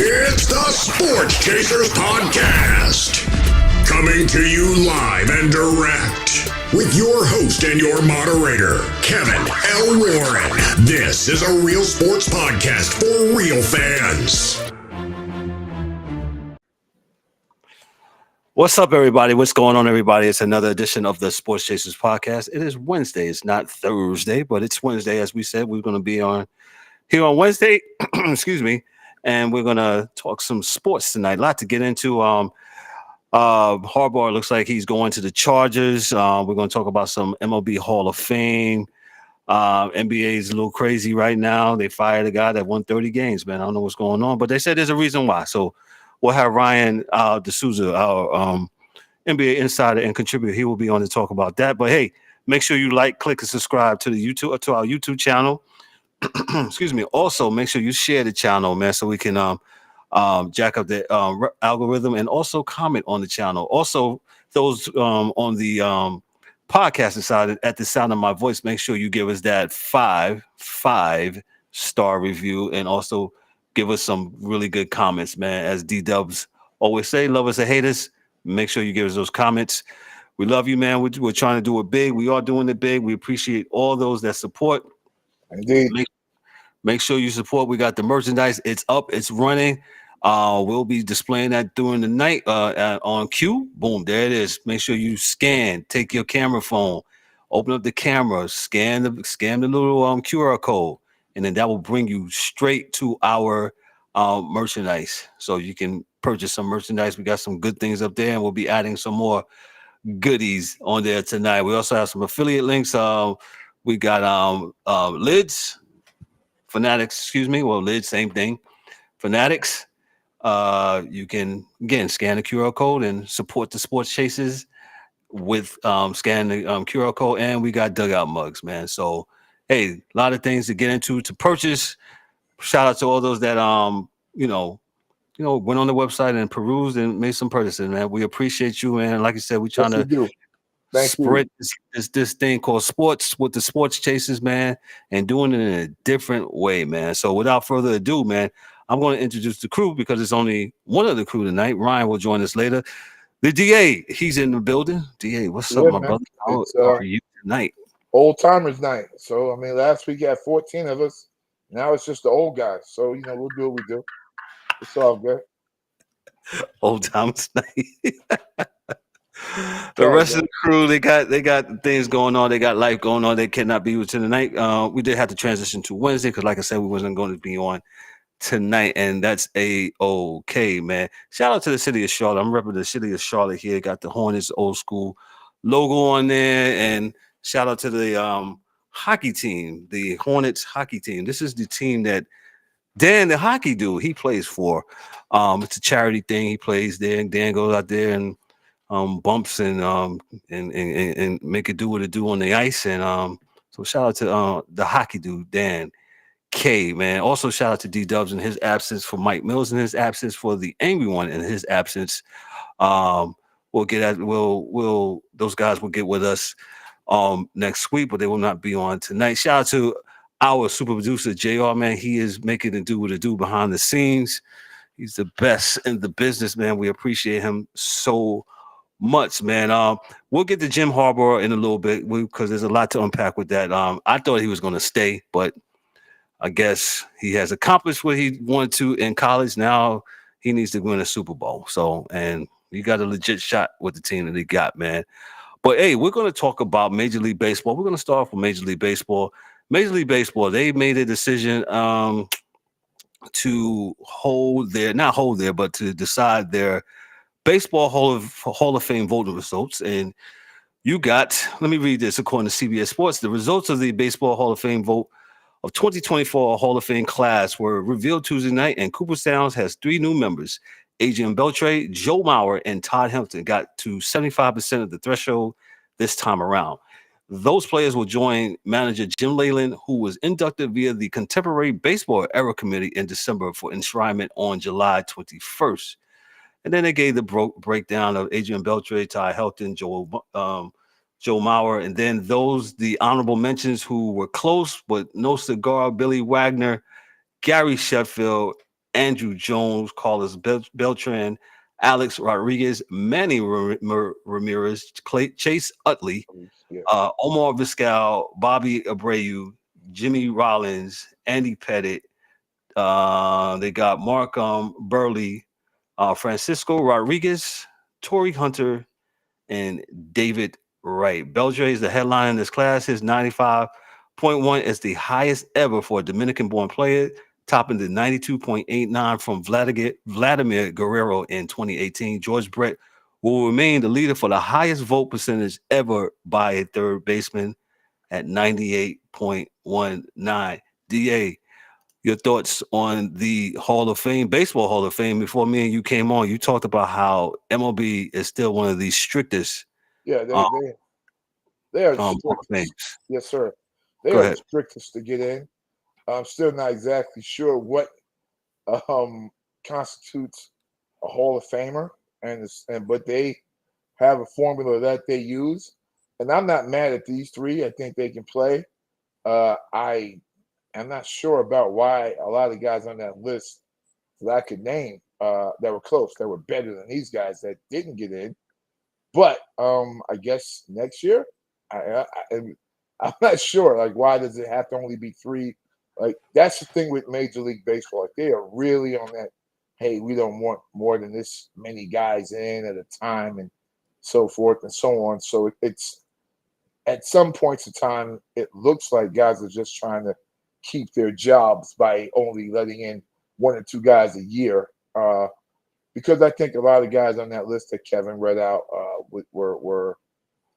It's the Sports Chasers Podcast. Coming to you live and direct with your host and your moderator, Kevin L. Warren. This is a real sports podcast for real fans. What's up, everybody? What's going on, everybody? It's another edition of the Sports Chasers Podcast. It is Wednesday. It's not Thursday, but it's Wednesday. As we said, we're going to be here on Wednesday. Excuse me. And we're going to talk some sports tonight. A lot to get into. Harbaugh looks like he's going to the Chargers. We're going to talk about some MLB Hall of Fame. NBA is a little crazy right now. They fired a guy that won 30 games, man. I don't know what's going on, but they said there's a reason why. So we'll have Ryan DeSouza, our NBA insider and contributor. He will be on to talk about that. But hey, make sure you like, click, and subscribe to our YouTube channel. Excuse me. Also, make sure you share the channel, man, so we can jack up the algorithm, and also comment on the channel. Also, those on the podcast side, at the sound of my voice, make sure you give us that five-star review, and also give us some really good comments, man. As D-Dubs always say, love us or hate us, make sure you give us those comments. We love you, man. We're trying to do it big. We are doing it big. We appreciate all those that support. Indeed. Make sure you support. We got the merchandise. It's up. It's running. We'll be displaying that during the night on cue. Boom, there it is. Make sure you scan. Take your camera phone. Open up the camera. Scan the little QR code. And then that will bring you straight to our merchandise. So you can purchase some merchandise. We got some good things up there, and we'll be adding some more goodies on there tonight. We also have some affiliate links. We got Lids, Fanatics, Lids, same thing. Fanatics. You can, again, scan the QR code and support the Sports Chasers with scan the QR code. And we got dugout mugs, man. So, hey, a lot of things to get into, to purchase. Shout out to all those that went on the website and perused and made some purchases, man. We appreciate you, man. Like I said, we're trying to spread this thing called sports with the Sports Chasers, man, and doing it in a different way, man. So without further ado, man, I'm going to introduce the crew because it's only one of the crew tonight. Ryan will join us later. The DA, he's in the building. DA, what's up, my brother? How are you tonight? Old timers night. So, last week you had 14 of us. Now it's just the old guys. So, we'll do what we do. It's all good. Old timers night. The rest of the crew, they got things going on. They got life going on. They cannot be with tonight. We did have to transition to Wednesday because, like I said, we wasn't going to be on tonight, and that's A-OK, man. Shout out to the city of Charlotte. I'm repping the city of Charlotte here. Got the Hornets old school logo on there, and shout out to the hockey team, the Hornets hockey team. This is the team that Dan, the hockey dude, he plays for. It's a charity thing. He plays there, and Dan goes out there and bumps and make it do what it do on the ice. And so shout out to the hockey dude, Dan K, man. Also shout out to D-Dubs in his absence, for Mike Mills in his absence, for the Angry One in his absence. Those guys will get with us next week, but they will not be on tonight. Shout out to our super producer, JR, man. He is making it do what it do behind the scenes. He's the best in the business, man. We appreciate him so much, man. We'll get to Jim Harbaugh in a little bit because there's a lot to unpack with that. I thought he was going to stay, but I guess he has accomplished what he wanted to in college. Now he needs to win a Super Bowl. So, and you got a legit shot with the team that he got, man. But hey, we're going to talk about Major League Baseball. We're going to start off with Major League Baseball. Major League Baseball, they made a decision to to decide their Baseball Hall of Fame voting results. And you got, let me read this according to CBS Sports. The results of the Baseball Hall of Fame vote of 2024 Hall of Fame class were revealed Tuesday night, and Cooperstown has 3 new members. Adrian Beltre, Joe Mauer, and Todd Helton got to 75% of the threshold this time around. Those players will join manager Jim Leyland, who was inducted via the Contemporary Baseball Era Committee in December for enshrinement on July 21st. And then they gave the breakdown of Adrian Beltre, Todd Helton, Joe Mauer, and then the honorable mentions who were close but no cigar: Billy Wagner, Gary Sheffield, Andrew Jones, Carlos Beltran, Alex Rodriguez, Manny Ramirez, Chase Utley, Yeah. Omar Vizquel, Bobby Abreu, Jimmy Rollins, Andy Pettit. They got Mark Burley, Francisco Rodriguez, Torrey Hunter, and David Wright. Beltran is the headline in this class. His 95.1 is the highest ever for a Dominican-born player, topping the 92.89 from Vladimir Guerrero in 2018. George Brett will remain the leader for the highest vote percentage ever by a third baseman at 98.19. DA, your thoughts on the Hall of Fame, Baseball Hall of Fame. Before me and you came on, you talked about how MLB is still one of the strictest Yeah, um, they are the Hall of strictest. Fames. Yes, sir. They Go are the ahead. strictest to get in. I'm still not exactly sure what constitutes a Hall of Famer, but they have a formula that they use, and I'm not mad at these three. I think they can play. I am not sure about why a lot of guys on that list that I could name that were close, that were better than these guys that didn't get in. But I guess next year, I'm not sure. Like, why does it have to only be three? Like, that's the thing with Major League Baseball. Like, they are really on that. Hey, we don't want more than this many guys in at a time, and so forth and so on. So it's at some points in time, it looks like guys are just trying to keep their jobs by only letting in one or two guys a year. Because I think a lot of guys on that list that Kevin read out were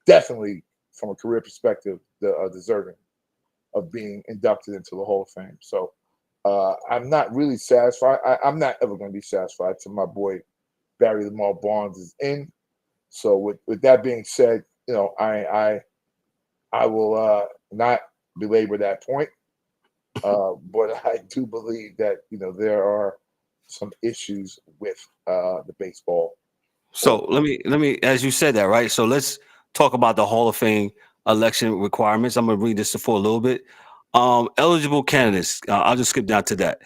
definitely, from a career perspective, deserving of being inducted into the Hall of Fame. So I'm not really satisfied. I'm not ever going to be satisfied till my boy Barry Lamar Bonds is in. So with that being said, I will not belabor that point. But I do believe that there are some issues with the baseball. So let me, as you said that, right? So let's talk about the Hall of Fame election requirements. I'm gonna read this for a little bit. Eligible candidates. I'll just skip down to that.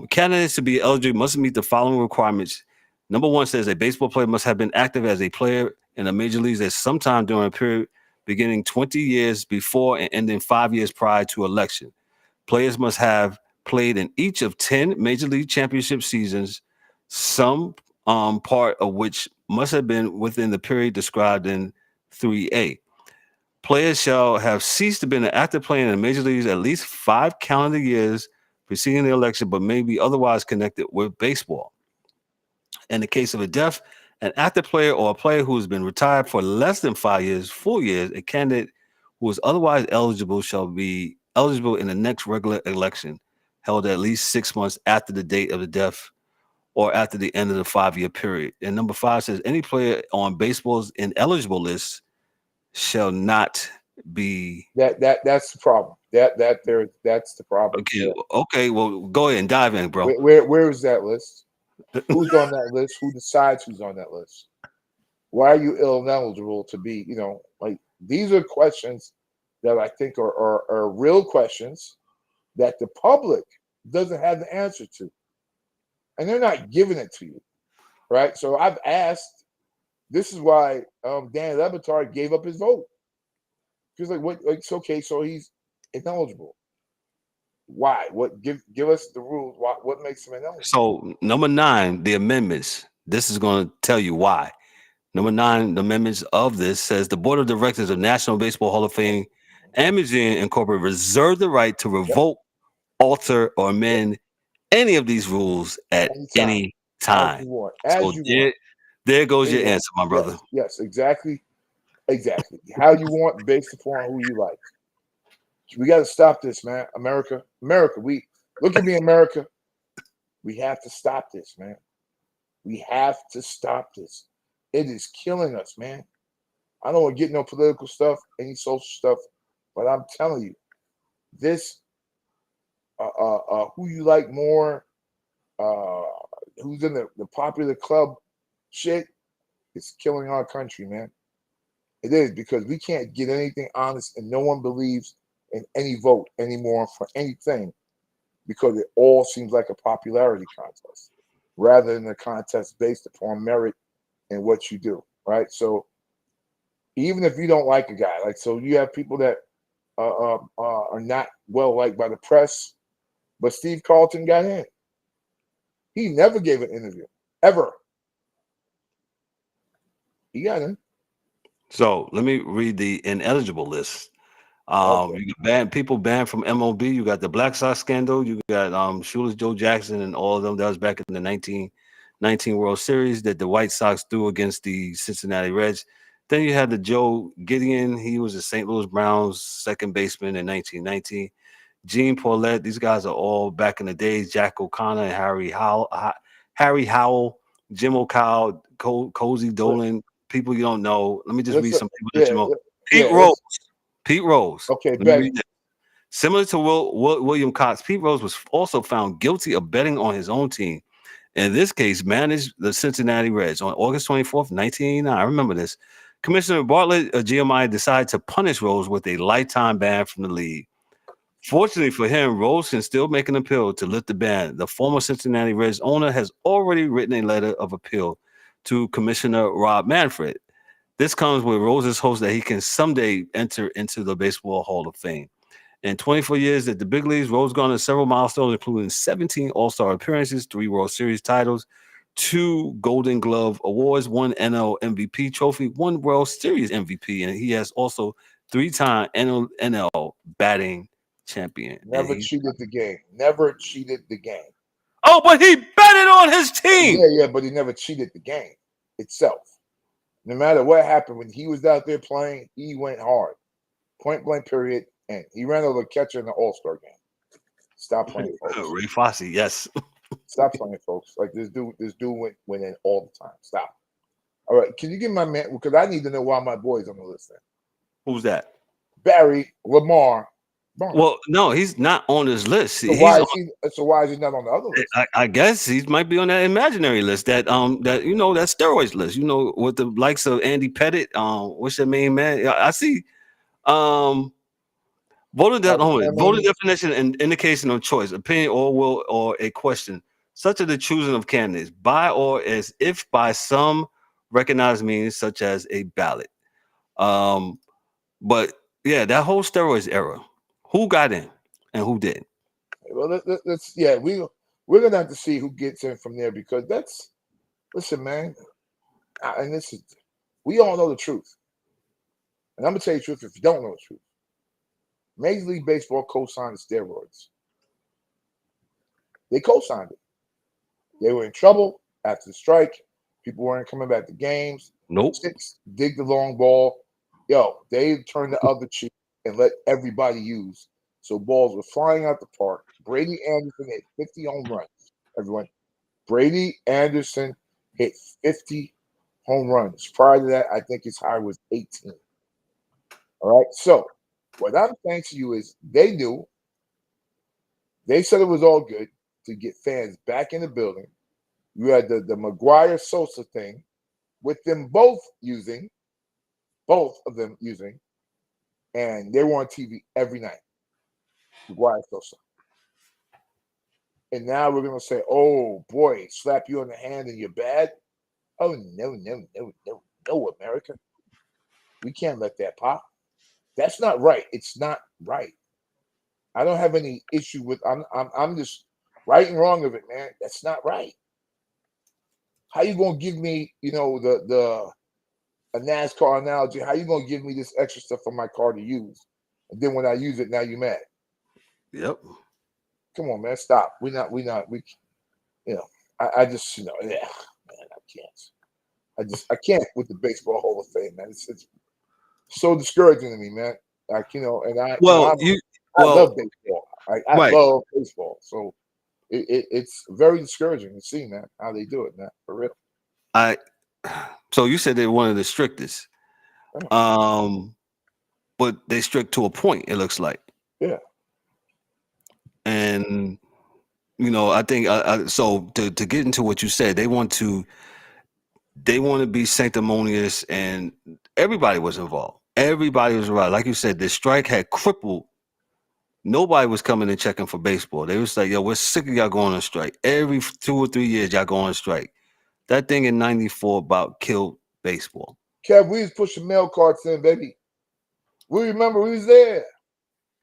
Candidates to be eligible must meet the following requirements. Number one says a baseball player must have been active as a player in the major leagues at some time during a period beginning 20 years before and ending 5 years prior to election. Players must have played in each of 10 major league championship seasons, some part of which must have been within the period described in 3A. Players shall have ceased to be an active player in the major leagues at least 5 calendar years preceding the election, but may be otherwise connected with baseball. In the case of a death, an active player or a player who has been retired for less than 5 years, 4 years, a candidate who is otherwise eligible shall be eligible in the next regular election, held at least 6 months after the date of the death or after the end of the 5 year period. And number five says any player on baseball's ineligible list shall not be. That's the problem. That's the problem. Okay. Yeah. Okay. Well, go ahead and dive in, bro. Where is that list? Who's on that list? Who decides who's on that list? Why are you ineligible to be? Like, these are questions that I think are real questions that the public doesn't have the answer to, and they're not giving it to you, right? So I've asked. This is why Dan Le Batard gave up his vote. He was like, "What? Like, it's okay. So he's ineligible. Why? What? Give us the rules. What makes him ineligible?" So, number nine, the amendments. This is going to tell you why. Number nine, the amendments of this says the Board of Directors of National Baseball Hall of Fame and Museum Incorporated reserve the right to Yep. revoke, alter, or amend any of these rules at Anytime, any as time. you want, So there goes There you your go. answer, my brother. Yes, exactly. How you want, based upon who you like. We got to stop this, man. America. We look at me, America. We have to stop this, man. We have to stop this. It is killing us, man. I don't want to get no political stuff, any social stuff, but I'm telling you, this who you like more, uh, who's in the popular club shit, is killing our country, man. It is, because we can't get anything honest, and no one believes in any vote anymore for anything. because it all seems like a popularity contest rather than a contest based upon merit and what you do, right? So even if you don't like a guy, like, so you have people that are not well liked by the press, but Steve Carlton got in. He never gave an interview, ever. He got in. So let me read the ineligible list. Okay. You got people banned from MLB. You got the Black Sox scandal. You got Shoeless Joe Jackson and all of them. That was back in the 1919 World Series that the White Sox threw against the Cincinnati Reds. Then you had the Joe Gideon. He was the St. Louis Browns second baseman in 1919. Gene Paulette. These guys are all back in the days. Jack O'Connor and Harry Howell, Jim O'Cow, Cozy Dolan. People you don't know. Let me just read some people that you know. Pete Rose. Pete Rose. Okay, Let me read that. Similar to William Cox, Pete Rose was also found guilty of betting on his own team. In this case, managed the Cincinnati Reds on August 24th, 1989. I remember this. Commissioner Bartlett GMI decided to punish Rose with a lifetime ban from the league. Fortunately for him, Rose can still make an appeal to lift the ban. The former Cincinnati Reds owner has already written a letter of appeal to Commissioner Rob Manfred. This comes with Rose's hopes that he can someday enter into the Baseball Hall of Fame. In 24 years at the big leagues, Rose garnered several milestones, including 17 All-Star appearances, 3 World Series titles, 2 Golden Glove awards, 1 NL MVP trophy, 1 World Series MVP, and he has also 3-time NL batting champion. Never cheated the game. Never cheated the game. Oh, but he betted on his team. Yeah, but he never cheated the game itself. No matter what happened, when he was out there playing, he went hard. Point blank, period. And he ran over a catcher in the All-Star game. Stop playing, folks. Ray Fosse, yes. Stop playing, folks. Like this dude went in all the time. Stop. All right, can you give my man, because I need to know why my boy's on the list then. Who's that? Barry Lamar Bonds. Well, no, he's not on this list. So why is he not on the other list? I guess he might be on that imaginary list, that that steroids list. You know, with the likes of Andy Pettit. What's your main man? I see. Voter definition and indication of choice, opinion or will or a question, such as the choosing of candidates by or as if by some recognized means, such as a ballot. But yeah, that whole steroids era. Who got in and who didn't? Well, we're gonna have to see who gets in from there, because listen, man, and we all know the truth, and I'm gonna tell you the truth if you don't know the truth. Major League Baseball co-signed the steroids. They co-signed it. They were in trouble after the strike. People weren't coming back to games. Nope. Dig the long ball. They turned the other cheek and let everybody use. So balls were flying out the park. Brady Anderson hit 50 home runs. Everyone, Brady Anderson hit 50 home runs. Prior to that, I think his high was 18. All right. So what I'm saying to you is they knew. They said it was all good to get fans back in the building. You had the McGuire Sosa thing with them both of them using, and they were on TV every night. McGuire Sosa. And now we're going to say, oh, boy, slap you on the hand and you're bad. Oh, no, America. We can't let that pop. That's not right. It's not right. I don't have any issue with, I'm just right and wrong of it, man. That's not right. How you going to give me, a NASCAR analogy? How you going to give me this extra stuff for my car to use? And then when I use it, now you mad. Yep. Come on, man. Stop. I just, yeah, man, I can't with the Baseball Hall of Fame, man. It's so discouraging to me, man. Like, and I love baseball. I love baseball. So it's very discouraging to see, man, how they do it, man, for real. So you said they're one of the strictest. But they strict to a point, it looks like. Yeah. And I think so to get into what you said, they want to be sanctimonious, and everybody was involved. Everybody was involved. Like you said, the strike had crippled nobody was coming and checking for baseball. They was like, yo, we're sick of y'all going on strike. Every 2 or 3 years, y'all go on strike. That thing in 94 about killed baseball. Kev, we was pushing mail carts in, baby. We remember we was there.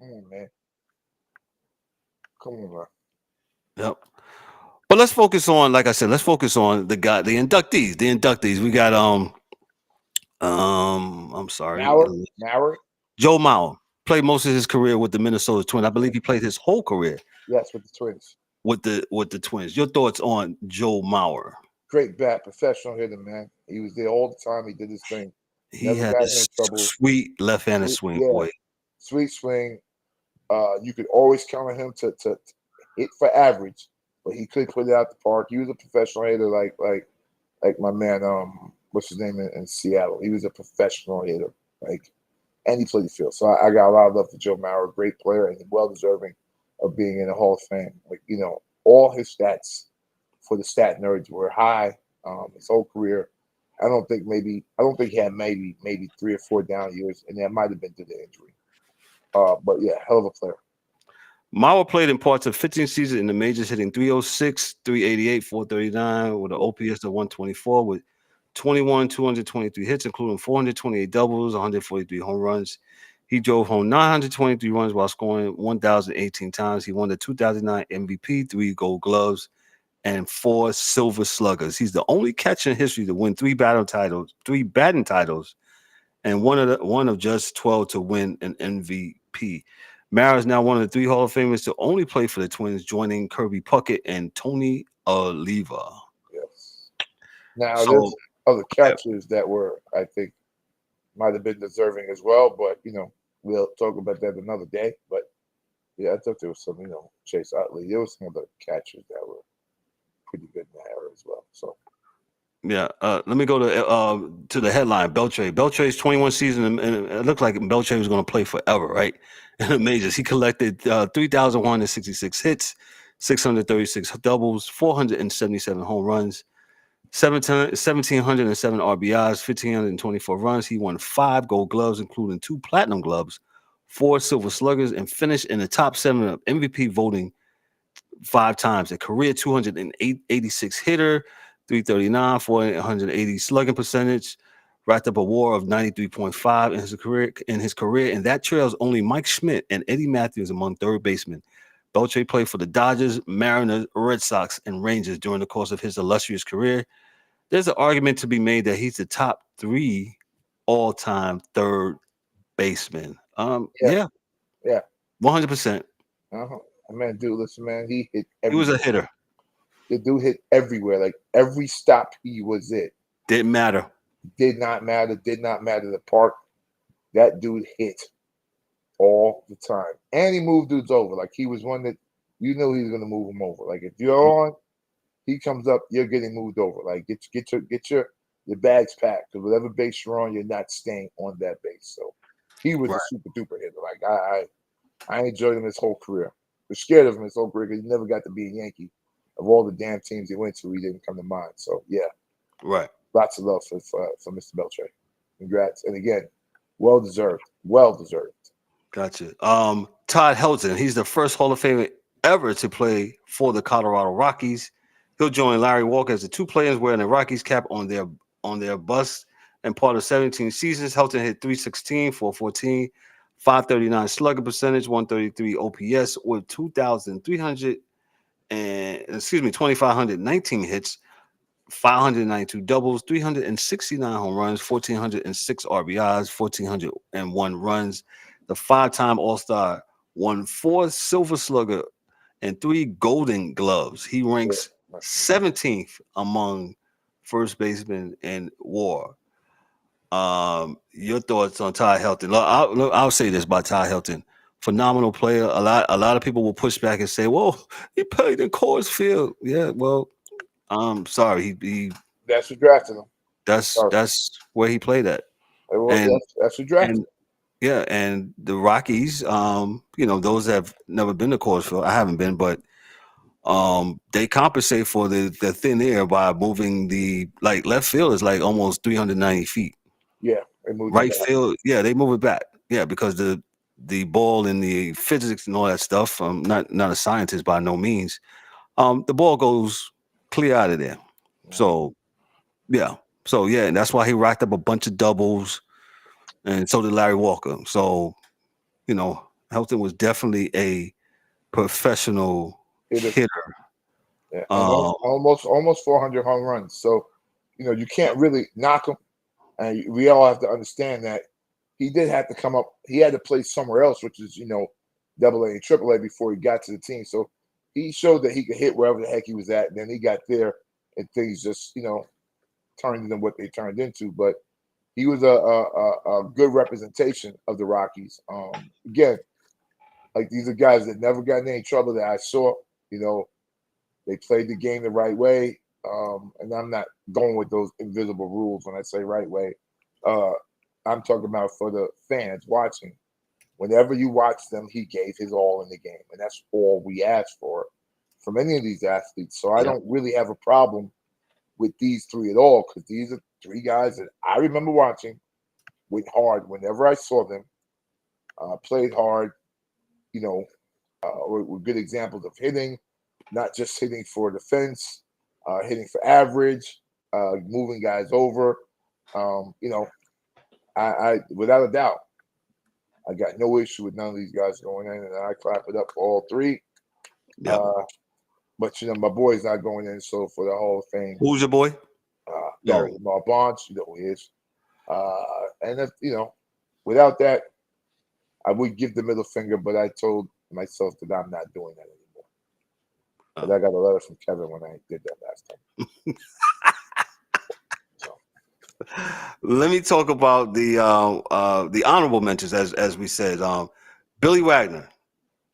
Come on, man. Come on, man. Yep. But let's focus on, like I said, let's focus on the inductees. The inductees. We got I'm sorry. Mauer. Joe Mauer played most of his career with the Minnesota Twins. I believe he played his whole career. Yes, with the Twins. With the Twins. Your thoughts on Joe Mauer? Great bat, professional hitter, man. He was there all the time. He did his thing. He had this sweet left-handed swing, boy. Sweet swing. You could always count on him to hit for average, but he could put it out the park. He was a professional hitter, like my man, what's his name in Seattle. He was a professional hitter, and he played the field. So I got a lot of love for Joe Mauer, great player and well deserving of being in the Hall of Fame. All his stats for the stat nerds were high. His whole career, I don't think he had maybe 3 or 4 down years, and that might have been due to injury. But yeah, hell of a player. Mauer played in parts of 15 seasons in the majors, hitting 306, 388, 439 with an OPS of 124 with 223 hits, including 428 doubles, 143 home runs. He drove home 923 runs while scoring 1,018 times. He won the 2009 MVP, 3 Gold Gloves, and 4 Silver Sluggers. He's the only catcher in history to win 3 batting titles, and one of just 12 to win an MVP. Mauer is now one of the 3 Hall of Famers to only play for the Twins, joining Kirby Puckett and Tony Oliva. Yes. Now there's other catchers that were, I think, might have been deserving as well, but we'll talk about that another day. But yeah, I thought there was some, Chase Utley. There was some other catchers that were pretty good in that era as well. So yeah, let me go to the headline. Beltre's 21 season, and it looked like Beltre was going to play forever, right? In the majors, he collected 3,166 hits, 636 doubles, 477 home runs, 1,707 RBIs, 1,524 runs. He won 5 Gold Gloves, including 2 Platinum Gloves, 4 Silver Sluggers, and finished in the top 7 of MVP voting 5 times. A career 286 hitter, 339, 480 slugging percentage, racked up a WAR of 93.5 in his career, and that trails only Mike Schmidt and Eddie Matthews among third basemen. Beltre played for the Dodgers, Mariners, Red Sox, and Rangers during the course of his illustrious career. There's an argument to be made that he's the top 3 all-time third baseman. Yeah, 100%. Man, dude, listen, man, he hit everywhere. He was a hitter. The dude hit everywhere. Like every stop he was it. Didn't matter. Did not matter. Did not matter the park. That dude hit all the time. And he moved dudes over. Like he was one that you knew he was going to move him over. Like if you're on, he comes up, you're getting moved over. Like get your bags packed. Because whatever base you're on, you're not staying on that base. So he was a super duper hitter. Like I enjoyed him his whole career. Was scared of him his whole career because he never got to be a Yankee. Of all the damn teams he went to, he didn't come to mind. So yeah, right. Lots of love for Mr. Beltre. Congrats, and again, well deserved. Well deserved. Gotcha. Todd Helton, he's the first Hall of Famer ever to play for the Colorado Rockies. He'll join Larry Walker as the 2 players wearing the Rockies cap on their bust. And part of 17 seasons, Helton hit 316, 414, 539 slugging percentage, 133 OPS with 2,519 hits, 592 doubles, 369 home runs, 1,406 RBIs, 1,401 runs. The 5-time All-Star, won 4 Silver Slugger and 3 Golden Gloves. He ranks 17th among first basemen in WAR. Your thoughts on Todd Helton? I'll say this about Todd Helton. Phenomenal player. A lot of people will push back and say, "Well, he played in Coors Field." Yeah, well, sorry, he that's who drafted him. That's where he played at. Well, that's who drafted him. Yeah, and the Rockies, those have never been to Coors Field. I haven't been, but they compensate for the thin air by moving left field is like almost 390 feet. Yeah, they moved right field. Yeah, they move it back. Yeah, because the the ball and the physics and all that stuff. I'm not a scientist by no means. The ball goes clear out of there. So yeah. So yeah, and that's why he racked up a bunch of doubles, and so did Larry Walker. So, Helton was definitely a professional hitter. Yeah, and almost 400 home runs. So, you can't really knock him. And we all have to understand that he did have to come up. He had to play somewhere else, which is, Double A and Triple A before he got to the team. So he showed that he could hit wherever the heck he was at. And then he got there, and things just, turned into what they turned into. But he was a good representation of the Rockies. Again, like these are guys that never got in any trouble that I saw. They played the game the right way. And I'm not going with those invisible rules when I say right way. I'm talking about for the fans watching. Whenever you watch them, he gave his all in the game. And that's all we ask for from any of these athletes. So I don't really have a problem with these three at all, because these are three guys that I remember watching, went hard whenever I saw them, played hard, were good examples of hitting, not just hitting for defense, hitting for average, moving guys over. I without a doubt, I got no issue with none of these guys going in, and I clap it up for all three. Yep. But my boy's not going in, so for the Hall of Fame. Who's your boy? Lamar Bonds, who he is. And if, without that, I would give the middle finger, but I told myself that I'm not doing that anymore. But I got a letter from Kevin when I did that last time. Let me talk about the honorable mentions, as we said. Billy Wagner.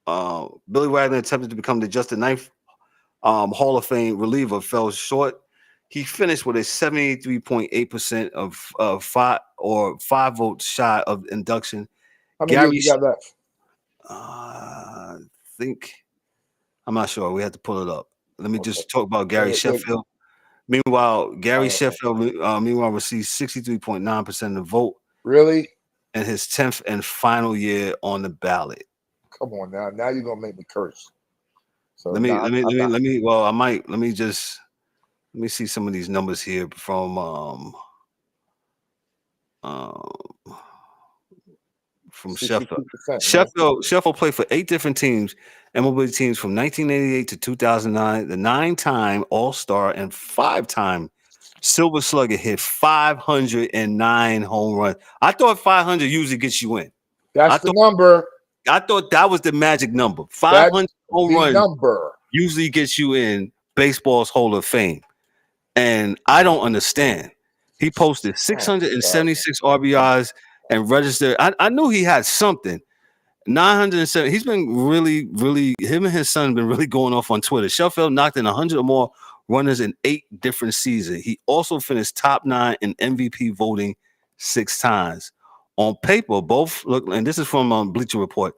Billy Wagner attempted to become just the ninth Hall of Fame reliever, fell short. He finished with a 73.8% of 5 votes shy of induction. How many years you got left? I think, I'm not sure. We have to pull it up. Let me just talk about Gary Sheffield. Meanwhile, Gary Sheffield received 63.9% of the vote. Really? In his 10th and final year on the ballot. Come on now. Now you're gonna make me curse. So let me see some of these numbers here from Sheffield. Sheffield played for 8 different teams, MLB teams from 1988 to 2009. The 9-time All-Star and 5-time Silver Slugger, hit 509 home runs. I thought 500 usually gets you in. That's the number. I thought that was the magic number. 500 home runs number usually gets you in baseball's Hall of Fame. And I don't understand. He posted 676 RBIs and registered. I knew he had something. 907. He's been really, him and his son been really going off on Twitter. Sheffield knocked in 100 or more runners in 8 different seasons. He also finished top 9 in MVP voting 6 times. On paper, both look, and this is from Bleacher Report,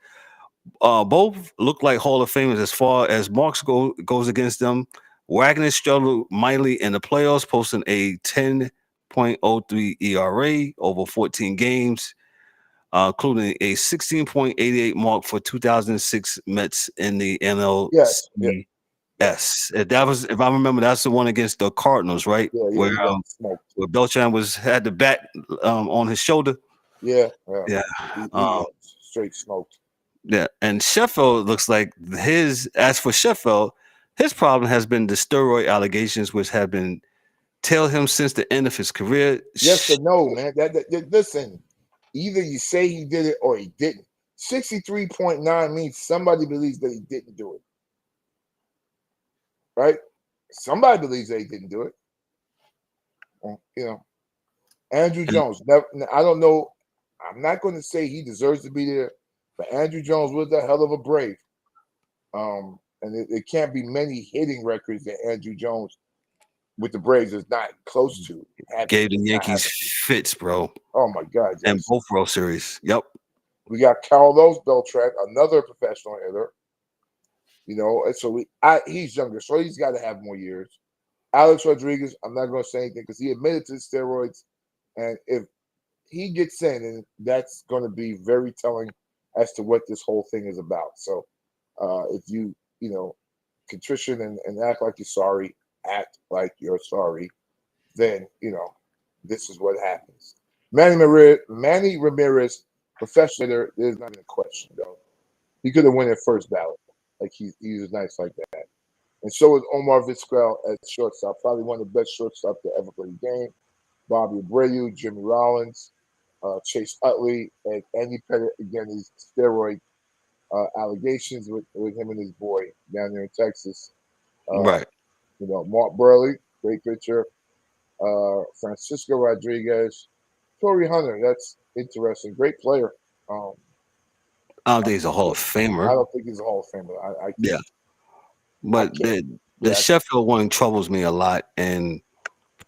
both look like Hall of Famers as far as marks goes against them. Wagner struggled mightily in the playoffs, posting a 10.03 ERA over 14 games, including a 16.88 mark for 2006 Mets in the NLCS. Yes. That was, if I remember, that's the one against the Cardinals, right? Where Beltran had the bat on his shoulder. Yeah. Straight smoked. Yeah, and Sheffield looks like as for Sheffield, his problem has been the steroid allegations, which have been tailed him since the end of his career. Yes or no, man. Listen, either you say he did it or he didn't. 63.9 means somebody believes that he didn't do it. Right? Somebody believes that he didn't do it. Andrew Jones. I don't know. I'm not going to say he deserves to be there, but Andrew Jones was a hell of a Brave. And it can't be many hitting records that Andrew Jones with the Braves is not close to. Gave the Yankees fits, bro. Oh my God! Yes. And both World Series. Yep. We got Carlos Beltran, another professional hitter. And so he's younger, so he's got to have more years. Alex Rodriguez, I'm not going to say anything because he admitted to the steroids, and if he gets in, and that's going to be very telling as to what this whole thing is about. So if you contrition and act like you're sorry, then this is what happens. Manny Ramirez, professional, there's not even a question though. He could have won at first ballot. Like he was nice like that. And so is Omar Vizquel at shortstop, probably one of the best shortstops to ever play the game. Bobby Abreu, Jimmy Rollins, Chase Utley, and Andy Pettit, again, these steroid allegations with him and his boy down there in Texas. Right. Mark Burley, great pitcher. Francisco Rodriguez, Torrey Hunter, that's interesting. Great player. I don't think he's a Hall of Famer. I don't think he's a Hall of Famer. I can't. Yeah. But the Sheffield one troubles me a lot, and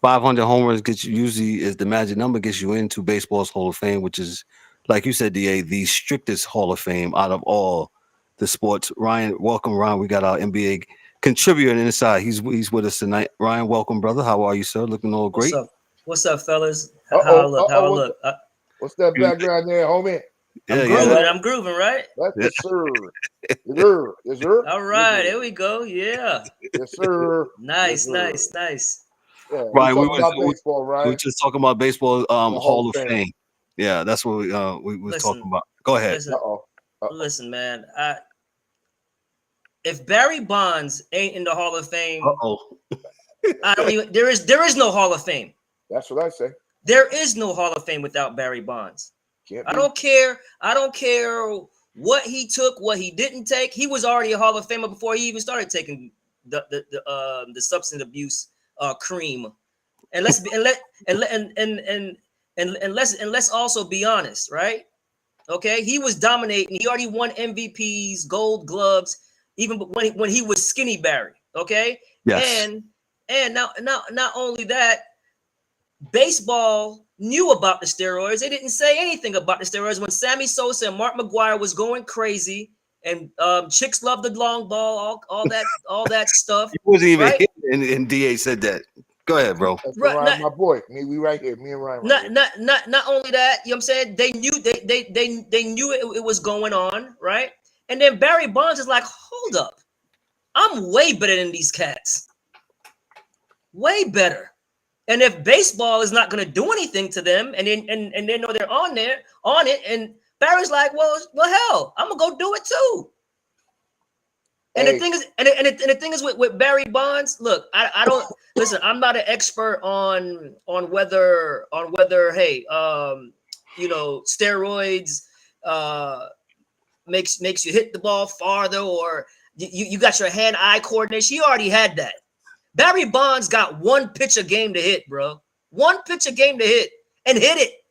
500 homers usually is the magic number, gets you into baseball's Hall of Fame, which is, like you said, DA, the strictest Hall of Fame out of all the sports. Ryan, welcome, Ryan. We got our NBA contributor inside. He's with us tonight. Ryan, welcome, brother. How are you, sir? Looking all great. What's up, fellas? How I look? What's that background there, homie? I'm grooving, right? Yes, sir. Yes, sir. All right, here we go. Yeah. Yes, sir. Nice. Yeah, Ryan, we were just talking about baseball Hall of Fame. Yeah, that's what we were talking about. Go ahead. Listen, man. If Barry Bonds ain't in the Hall of Fame, I don't even. There is no Hall of Fame. That's what I say. There is no Hall of Fame without Barry Bonds. I don't care what he took, what he didn't take. He was already a Hall of Famer before he even started taking the substance abuse cream. And let's also be honest, right? Okay, he was dominating. He already won MVPs, Gold Gloves, even when he was skinny Barry. Okay, yes. And not only that, baseball knew about the steroids. They didn't say anything about the steroids when Sammy Sosa and Mark McGwire was going crazy, and chicks love the long ball, all that stuff. He wasn't even right? And DA said that. Go ahead, bro. Right, my boy. We right here. Me and Ryan. Not only that, you know what I'm saying? They knew they knew it was going on, right? And then Barry Bonds is like, hold up, I'm way better than these cats. Way better. And if baseball is not going to do anything to them, and they know they're on it, and Barry's like, well, hell, I'm gonna go do it too. And the thing is, with Barry Bonds, look, I don't listen. I'm not an expert on whether steroids makes you hit the ball farther, or you got your hand-eye coordination. He already had that. Barry Bonds got one pitch a game to hit, bro. One pitch a game to hit, and hit it.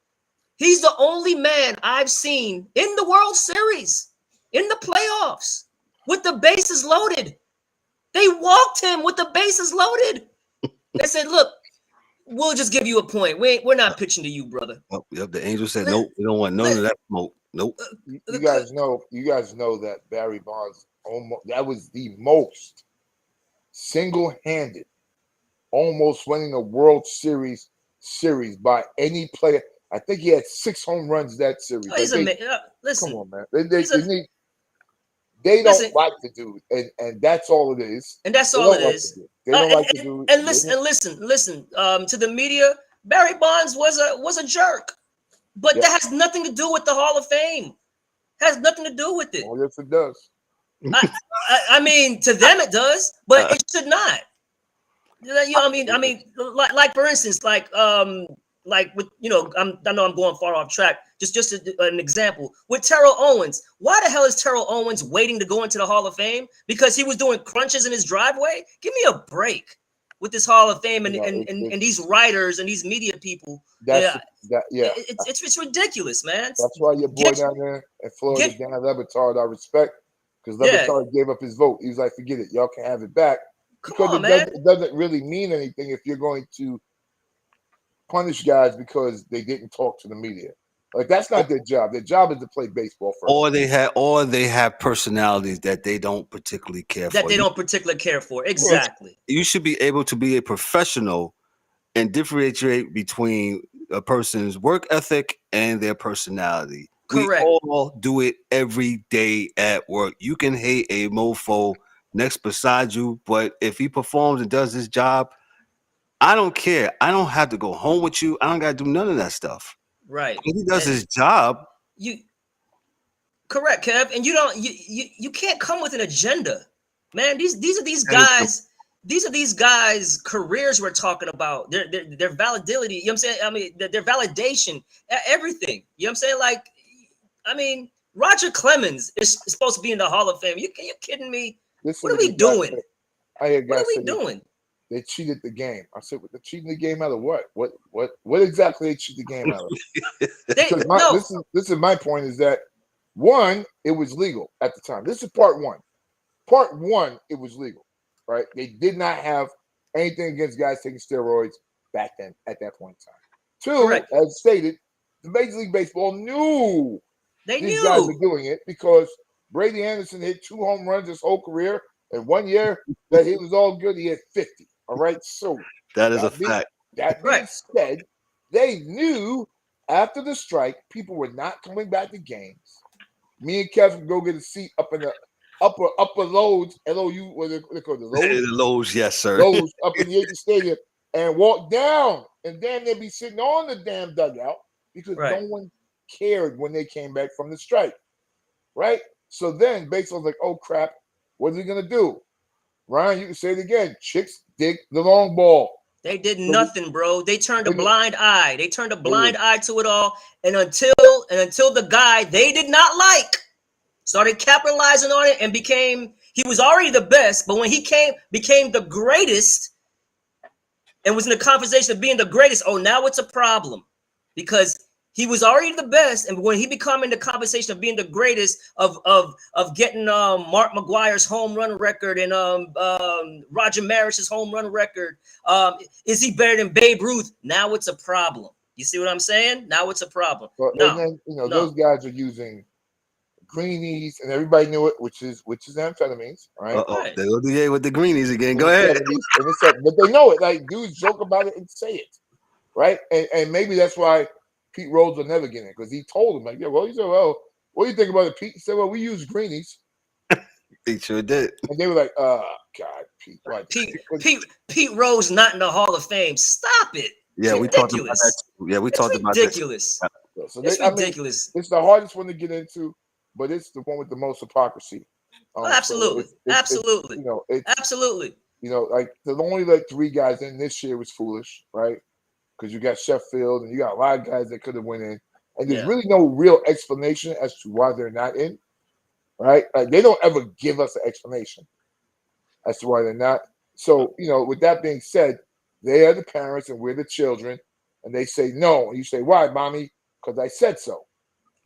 He's the only man I've seen in the World Series, in the playoffs, with the bases loaded. They walked him with the bases loaded. They said, look, we'll just give you a point. We're not pitching to you, brother. Oh, yep, the Angels said, nope, we don't want none of that smoke. Nope. You guys know that Barry Bonds, that was the most single-handed, almost winning a World Series by any player. I think he had 6 home runs that series. Listen, come on, man. They don't like the dude, and that's all it is. And that's all it is. They don't like the dude. And listen. To the media, Barry Bonds was a jerk, but that has nothing to do with the Hall of Fame. Has nothing to do with it. Oh, yes, it does. I mean, to them it does, but it should not. You know, I mean, like for instance, like with I know I'm going far off track. Just an example with Terrell Owens. Why the hell is Terrell Owens waiting to go into the Hall of Fame? Because he was doing crunches in his driveway? Give me a break with this Hall of Fame and these writers and these media people. It's ridiculous, man. That's why your boy down there in Florida, Dan Lebitard, I respect, because Lebitard gave up his vote. He was like, forget it, y'all can have it back. Because it doesn't really mean anything if you're going to punish guys because they didn't talk to the media. Like, that's not their job. Their job is to play baseball first. Or they have personalities that they don't particularly care for. Exactly. You should be able to be a professional and differentiate between a person's work ethic and their personality. Correct. We all do it every day at work. You can hate a mofo next beside you, but if he performs and does his job, I don't care. I don't have to go home with you. I don't got to do none of that stuff. Right. If he does And his job, you correct, Kev. And you can't come with an agenda, man. These are these guys. These are these guys' careers we're talking about. Their validity. You know what I'm saying? I mean, their validation, everything. You know what I'm saying? Like, I mean, Roger Clemens is supposed to be in the Hall of Fame. You kidding me? What are we doing? What are we doing? They cheated the game. I said, "They're cheating the game out of what? What exactly they cheat the game out of?" Because this is my point is that one, it was legal at the time. This is part one. Part one, it was legal, right? They did not have anything against guys taking steroids back then at that point in time. Two, Correct. as stated, the Major League Baseball knew these guys were doing it because Brady Anderson hit 2 home runs his whole career, and 1 year that he was all good, he had 50. All right, so that is a fact. That being said, they knew after the strike, people were not coming back to games. Me and Kevin go get a seat up in the upper loads, LOU, what they call the loads? The lows, yes, sir. Loads up in the Yankee Stadium and walk down, and then they'd be sitting on the damn dugout because no one cared when they came back from the strike, right? So then baseball's like, oh crap, what are we gonna do? Ryan, you can say it again. Chicks dig the long ball. They did nothing, bro. They turned a blind eye. They turned a blind eye to it all. And until the guy they did not like started capitalizing on it and he was already the best, but when he became the greatest and was in the conversation of being the greatest, oh, now it's a problem because he was already the best, and when he became in the conversation of being the greatest of getting Mark McGwire's home run record and Roger Maris's home run record, is he better than Babe Ruth? Now it's a problem. You see what I'm saying? Now it's a problem. Well, and then those guys are using greenies, and everybody knew it, which is amphetamines, right? Right. They go DA with the greenies again. Go ahead. But they know it. Like dudes joke about it and say it, right? And maybe that's why Pete Rose will never get in because he told him, like, yeah, well, he said, well, what do you think about it, Pete? He said, well, we use greenies. He sure did. And they were like, God, Pete. What? Pete Rose not in the Hall of Fame. Stop it. Yeah, we talked about that too. Yeah, we talked about that. Ridiculous. So it's ridiculous. It's the hardest one to get into, but it's the one with the most hypocrisy. Absolutely. So absolutely. Absolutely. Like the only like 3 guys in this year was foolish, right? Because you got Sheffield and you got a lot of guys that could have went in. And there's really no real explanation as to why they're not in, right? Like they don't ever give us an explanation as to why they're not. So, with that being said, they are the parents and we're the children. And they say no. And you say, why, mommy? Because I said so.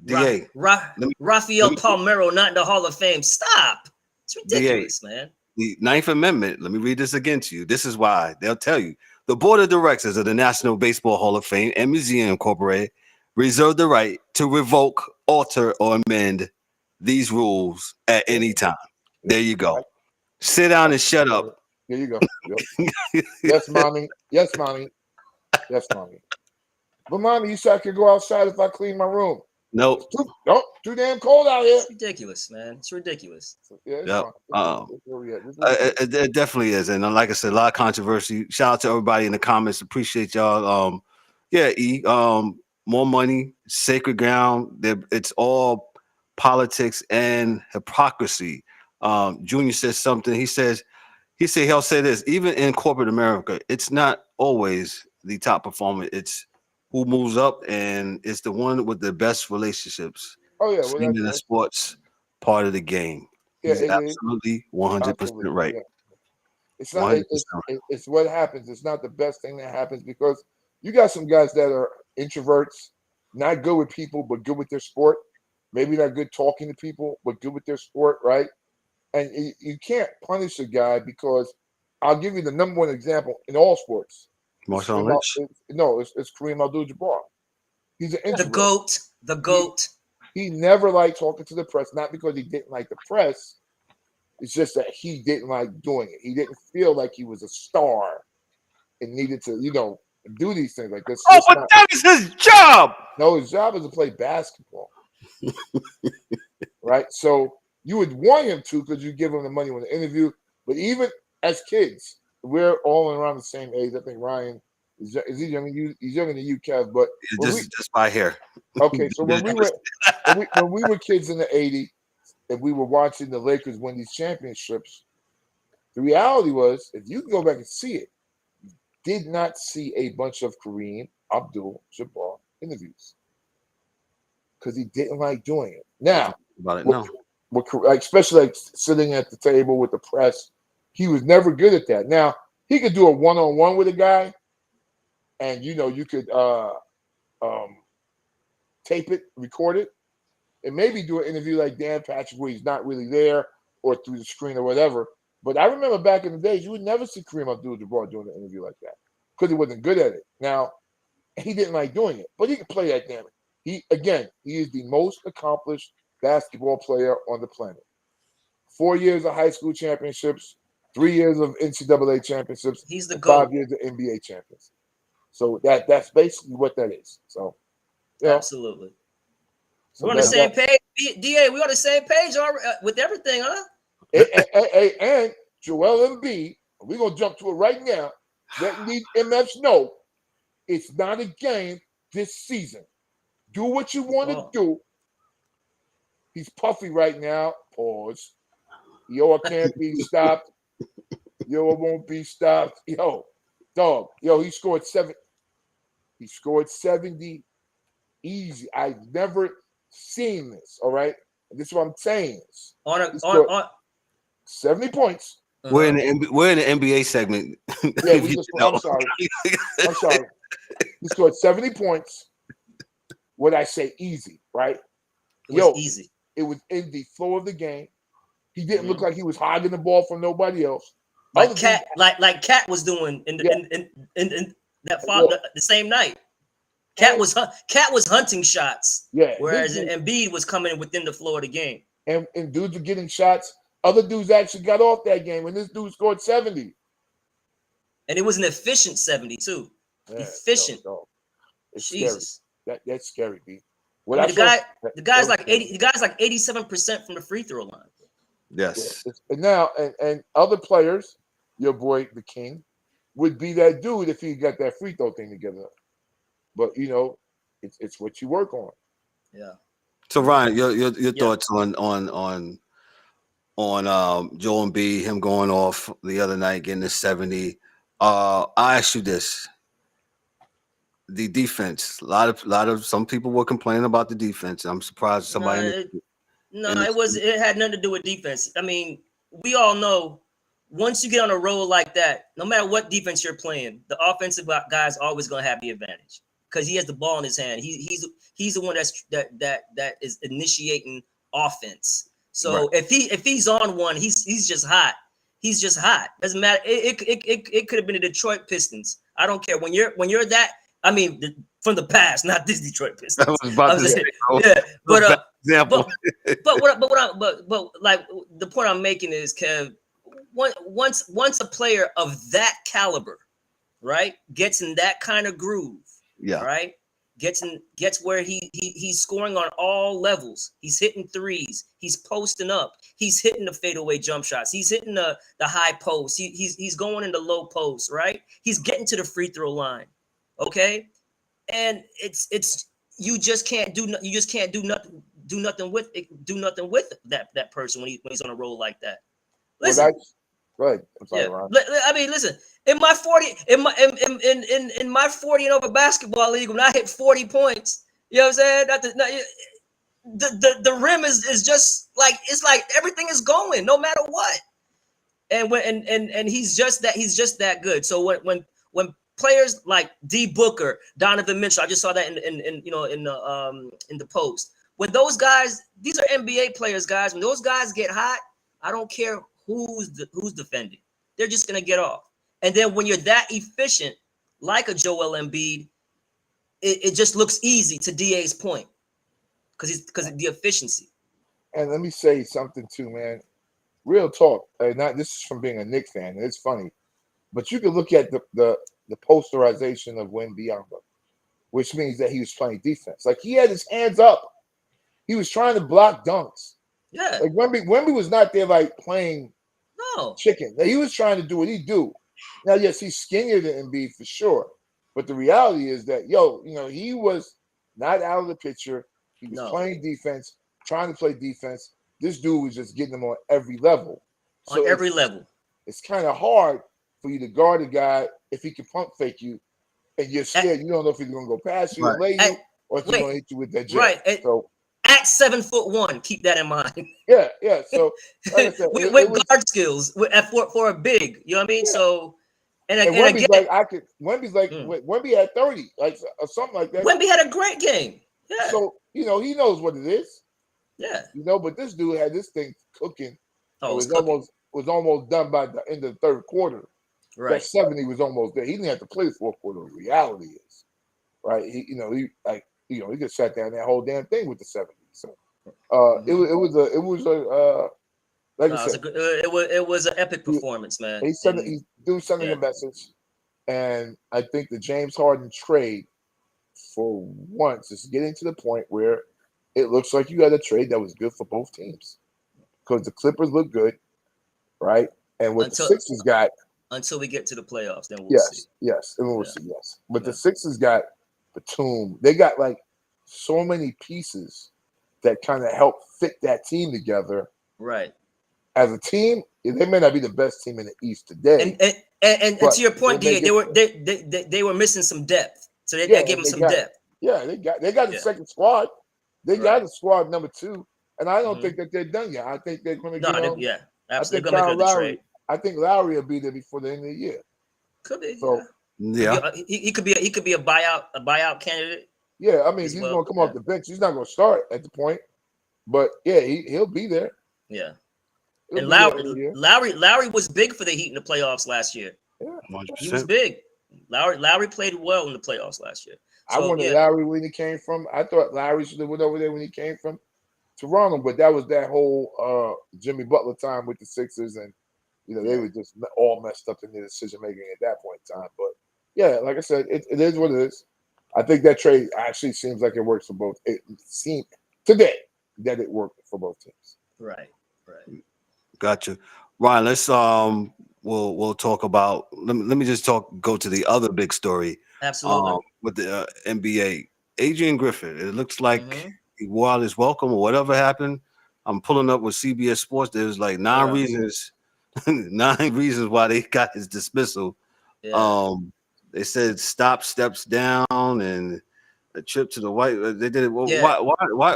Rafael Palmeiro not in the Hall of Fame. Stop. It's ridiculous, man. The 9th Amendment, let me read this again to you. This is why they'll tell you. The Board of Directors of the National Baseball Hall of Fame and Museum Incorporated reserve the right to revoke, alter, or amend these rules at any time. There you go. Sit down and shut up. There you go. Yes, mommy. Yes, mommy. Yes, mommy. But mommy, you said I could go outside if I clean my room. Nope. Too damn cold out here. It's ridiculous, man. It's ridiculous. Yeah, it definitely is. And like I said, a lot of controversy. Shout out to everybody in the comments. Appreciate y'all. More money, sacred ground. It's all politics and hypocrisy. Junior says something. He'll say this, even in corporate America, it's not always the top performer. It's who moves up, and it's the one with the best relationships. Oh yeah, in the sports part of the game. He's absolutely 100% right. Yeah. It's not. It's what happens. It's not the best thing that happens because you got some guys that are introverts, not good with people, but good with their sport. Maybe not good talking to people, but good with their sport, right? And you can't punish a guy because I'll give you the number one example in all sports. Marshawn Lynch? It's Kareem Abdul-Jabbar. He's an introvert. The GOAT. He never liked talking to the press, not because he didn't like the press. It's just that he didn't like doing it. He didn't feel like he was a star and needed to, do these things like this. But that is his job. No, his job is to play basketball. Right? So you would want him to because you give him the money when the interview. But even as kids, we're all around the same age. I think Ryan is he younger than you? He's younger than you, Kev. But just by hair. Okay, so when we were kids in the '80s and we were watching the Lakers win these championships, the reality was, if you can go back and see it, you did not see a bunch of Kareem Abdul-Jabbar interviews because he didn't like doing it. Now, especially like sitting at the table with the press, he was never good at that. Now, he could do a one-on-one with a guy, and you could tape it, record it, and maybe do an interview like Dan Patrick where he's not really there or through the screen or whatever. But I remember back in the days, you would never see Kareem Abdul-Jabbar doing an interview like that because he wasn't good at it. Now, he didn't like doing it, but he could play that damn it. He is the most accomplished basketball player on the planet. 4 years of high school championships, 3 years of NCAA championships, he's the GOAT. 5 years of NBA champions. So that's basically what that is. So, absolutely. So we're on the same page. DA, we're on the same page with everything, huh? And Joel Embiid, we're going to jump to it right now. Let these MFs know it's not a game this season. Do what you want to do. He's puffy right now. Pause. Yo, I can't be stopped. Yo, I won't be stopped. Yo, dog. Yo, he scored 7. He scored 70 easy. I've never seen this. All right. And this is what I'm saying. On 70 points. We're in the NBA segment. Yeah, I'm sorry. He scored 70 points. What I say, easy, right? It was easy. It was in the flow of the game. He didn't look like he was hogging the ball from nobody else. Like Cat was doing in that the same night. Cat was hunting shots. Yeah. Whereas Embiid was coming within the flow of the game. And dudes were getting shots. Other dudes actually got off that game when this dude scored 70. And it was an efficient 70 too. Yeah, efficient. It's Jesus. Scary. That's scary, B. The guy's like 87% from the free throw line. Yes. Yeah. And now and other players, your boy the King, would be that dude if he got that free throw thing together. But it's what you work on. Yeah. So Ryan, your thoughts on Joel Embiid, him going off the other night, getting the 70. I ask you this. The defense. A lot of some people were complaining about the defense. I'm surprised somebody. It had nothing to do with defense. I mean, we all know once you get on a roll like that, no matter what defense you're playing, the offensive guy is always going to have the advantage because he has the ball in his hand. He's the one that is initiating offense. So right. if he's on one, he's just hot. He's just hot. Doesn't matter. It could have been the Detroit Pistons. I don't care when you're that. I mean, from the past, not this Detroit Pistons. I was about to say, yeah, but example. but like the point I'm making is, Kev, once a player of that caliber, right, gets in that kind of groove, right, gets where he's scoring on all levels. He's hitting threes. He's posting up. He's hitting the fadeaway jump shots. He's hitting the high post. He's going in the low post, right? He's getting to the free throw line. Okay, and it's you just can't do nothing with that person when he's on a roll like that. Listen, right. I'm sorry, Ron. I mean, listen. In my 40 in my 40 and over basketball league, when I hit 40 points, you know what I'm saying? The rim is just like it's like everything is going no matter what. And when he's just that good. So when players like D Booker, Donovan Mitchell, I just saw that in the post. When those guys, these are NBA players, guys. When those guys get hot, I don't care who's defending. They're just gonna get off. And then when you're that efficient, like a Joel Embiid, it just looks easy to DA's point because of the efficiency. And let me say something too, man. Real talk. This is from being a Knicks fan. It's funny, but you can look at the posterization of Wembyama, which means that he was playing defense. Like he had his hands up. he was trying to block dunks. Yeah. Like Wemby was not there like playing No. chicken. Like, he was trying to do what he do. Now, yes, he's skinnier than Embiid for sure. But the reality is that, he was not out of the picture. He was playing defense, trying to play defense. This dude was just getting them on every level. On every level. It's kind of hard for you to guard a guy if he can pump fake you, and you're scared. You don't know if he's going to go past you and lay you, or if he's going to hit you with that jet. Right. So at 7'1", keep that in mind. Yeah. So like I said, with guard skills for a big, you know what I mean? Yeah. So and Wemby's again, Wemby had 30, like or something like that. Wemby had a great game. Yeah. So he knows what it is. Yeah. But this dude had this thing cooking. Oh, it was almost done by the end of the third quarter. Right. That 70 was almost there. He didn't have to play the fourth quarter. The reality is, right? He could have sat down that whole damn thing with the 70. So it was an epic performance, man. He's sending a message, and I think the James Harden trade for once is getting to the point where it looks like you got a trade that was good for both teams, because the Clippers look good, right? And what the Sixers got until we get to the playoffs, then we'll see. Yes, and we'll see. Yes, but the Sixers got Batum. They got like so many pieces that kind of help fit that team together. Right. As a team, they may not be the best team in the East today. And to your point, DA, they were missing some depth, so they gave them some depth. Yeah, they got the second squad. They got a squad number 2, and I don't think that they're done yet. I think they're going to get absolutely going to make a trade. I think Lowry will be there before the end of the year. Could be. So he could be a buyout candidate. Yeah, I mean, he's going to come off the bench. He's not going to start at the point, but he'll be there. Yeah. And Lowry was big for the Heat in the playoffs last year. Yeah, 100%. He was big. Lowry played well in the playoffs last year. So, I wanted Lowry when he came from. I thought Lowry should have went over there when he came from Toronto, but that was that whole Jimmy Butler time with the Sixers, and they were just all messed up in their decision making at that point in time. But yeah, like I said, it is what it is. I think that trade actually seems like it works for both. It seemed today that it worked for both teams. Right. Gotcha. Ryan, let's we'll talk about. Let me just go to the other big story. Absolutely. With the NBA, Adrian Griffin. It looks like he wore out his welcome or whatever happened. I'm pulling up with CBS Sports. There's like 9 reasons why they got his dismissal. Yeah. They said steps down and a trip to the White. They did it. Well, why?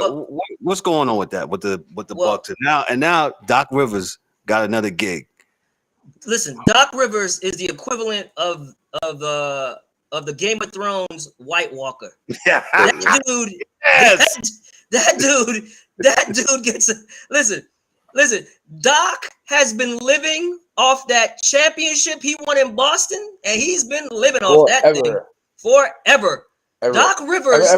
What's going on with that? With the Bucks and now Doc Rivers got another gig. Listen, Doc Rivers is the equivalent of the Game of Thrones White Walker. Yeah, that dude. Yes. That dude gets. Listen. Doc has been living off that championship he won in Boston, and he's been living off that thing forever. Doc Rivers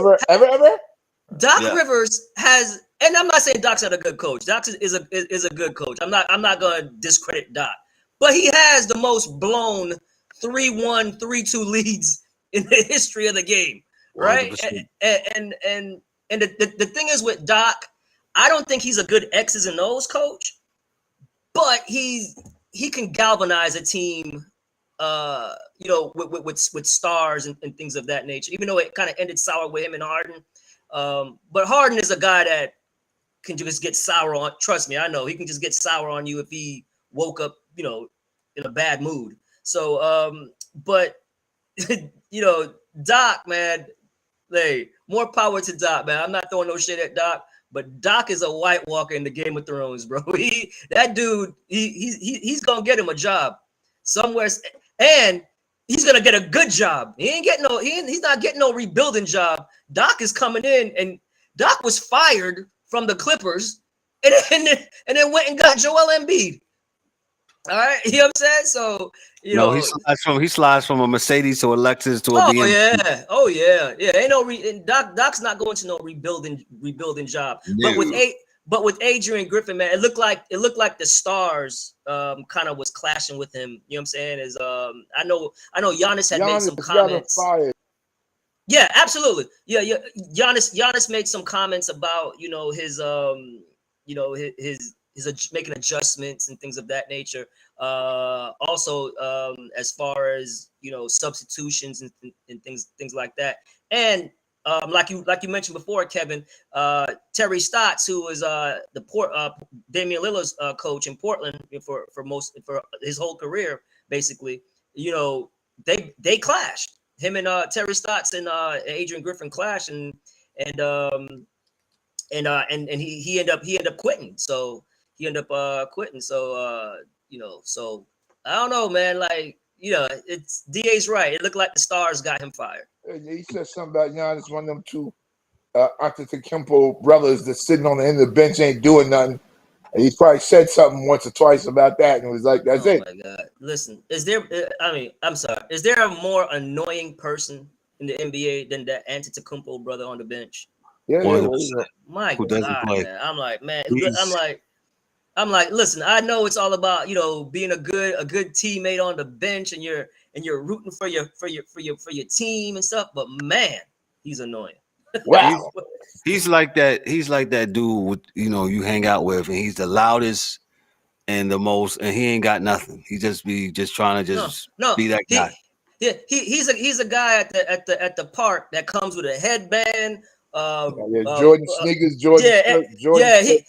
Doc Rivers has, and I'm not saying Doc's not a good coach. Doc is a good coach. I'm not going to discredit Doc, but he has the most blown 3-1, 3-2 leads in the history of the game, right? 100%. And the thing is with Doc, I don't think he's a good X's and O's coach, but he can galvanize a team, with stars and things of that nature. Even though it kind of ended sour with him and Harden, but Harden is a guy that can just get sour on. Trust me, I know he can just get sour on you if he woke up, in a bad mood. So, but Doc, man, more power to Doc, man. I'm not throwing no shit at Doc. But Doc is a White Walker in the Game of Thrones, bro. That dude, he's gonna get him a job somewhere, and he's gonna get a good job. He's not getting no rebuilding job. Doc is coming in, and Doc was fired from the Clippers, and then went and got Joel Embiid. All right, you know what I'm saying? So he slides from a Mercedes to a Lexus to a BMW. Oh yeah. Ain't Doc's not going to no rebuilding job. No. But with Adrian Griffin, man, it looked like the stars kind of was clashing with him. You know what I'm saying? I know Giannis had made some comments. Yeah, absolutely. Yeah. Giannis made some comments about his making adjustments and things of that nature. Also, as far as substitutions and things like that. And like you mentioned before, Kevin, Terry Stotts, who was Damian Lillard's coach in Portland for his whole career, basically. They clashed. Him and Terry Stotts and Adrian Griffin clashed, and he ended up quitting. So he ended up quitting. So I don't know, man. Like, it's DA's right. It looked like the stars got him fired. He said something about Giannis, one of them two Antetokounmpo brothers that's sitting on the end of the bench ain't doing nothing. And he probably said something once or twice about that, and it was like, "That's it." Oh my God! Listen, is there? I mean, I'm sorry. Is there a more annoying person in the NBA than that Antetokounmpo brother on the bench? Yeah, yeah. 100%. My Who doesn't God, play? man! I'm like, man. He's I'm like, listen. I know it's all about being a good teammate on the bench, and you're rooting for your team and stuff. But man, he's annoying. Wow. he's like that. He's like that dude with you hang out with, and he's the loudest and the most, and he ain't got nothing. He just be trying to No, be that guy. He's a guy at the park that comes with a headband. Jordan sneakers, Jordan shirt, Jordan. Yeah, shirt.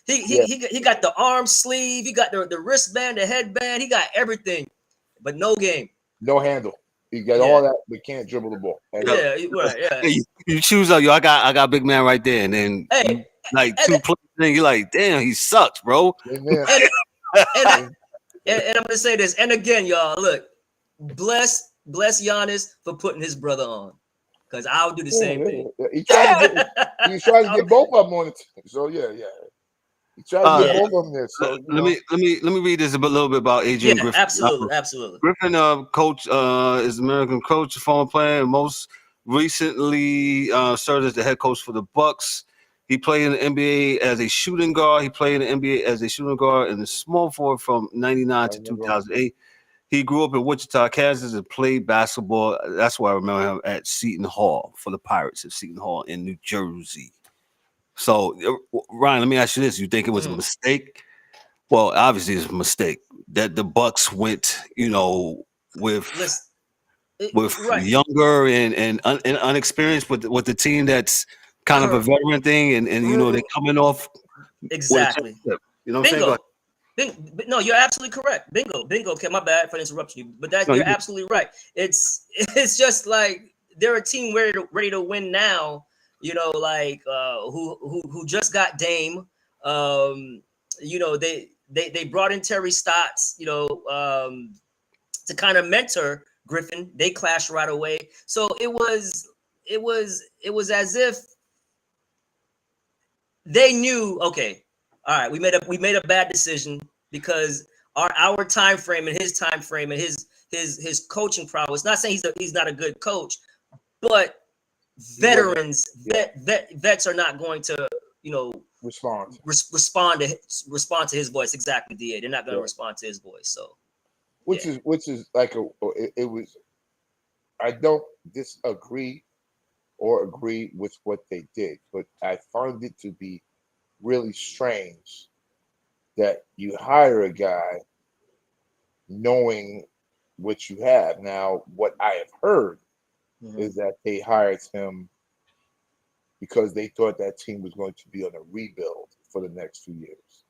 he got the arm sleeve, he got the wristband, the headband, he got everything, but no game, no handle. He got all that, but can't dribble the ball. Yeah, right, yeah. Hey, you choose up, I got a big man right there, and then Hey, like two plays, then you're like, damn, he sucks, bro. Amen. and I'm gonna say this, and again, y'all, look, bless Giannis for putting his brother on, because I'll do the same thing. He tried to get both of them on the team. So yeah. He tried to get both of them there. So let me read this a little bit about Adrian Griffin. Absolutely. Griffin, coach, is American coach, former player, and most recently served as the head coach for the Bucks. He played in the NBA as a shooting guard. He played in the NBA as a shooting guard in the small forward from 99 to 2008. He grew up in Wichita, Kansas, and played basketball. That's why I remember him at Seton Hall for the Pirates at Seton Hall in New Jersey. So, Ryan, let me ask you this: you think it was a mistake? Well, obviously, it's a mistake that the Bucks went, with younger and unexperienced with the team that's kind of a veteran thing, and they're coming off exactly. You know what I'm saying? No, you're absolutely correct. Bingo. Okay, my bad for interrupting you, but you're absolutely right. It's just like they're a team ready to win now. Who just got Dame. They brought in Terry Stotts, to kind of mentor Griffin. They clashed right away. So it was as if they knew, okay, all right, we made a bad decision because our time frame and his time frame and his coaching prowess. Not saying he's not a good coach, but veterans, vets are not going to, respond to his voice. Exactly, DA. They're not going to respond to his voice. So, which is like it was. I don't disagree or agree with what they did, but I found it to be really strange that you hire a guy knowing what you have. Now, what I have heard is that they hired him because they thought that team was going to be on a rebuild for the next 2 years.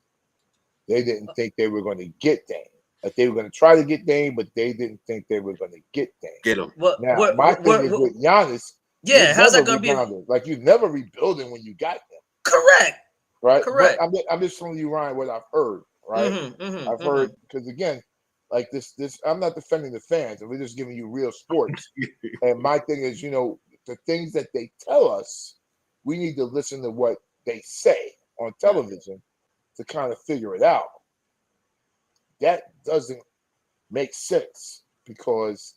They didn't think they were going to get Dame. Like they were going to try to get Dame, but they didn't think they were going to get Dame. Get him. My thing is with Giannis. Yeah, how's that going to be? Like you're never rebuilding when you got them. Correct. Right. Correct. But I'm just telling you, Ryan, what I've heard. Right. I've heard because again, like this. I'm not defending the fans. We're just giving you real sports. And my thing is, the things that they tell us, we need to listen to what they say on television to kind of figure it out. That doesn't make sense because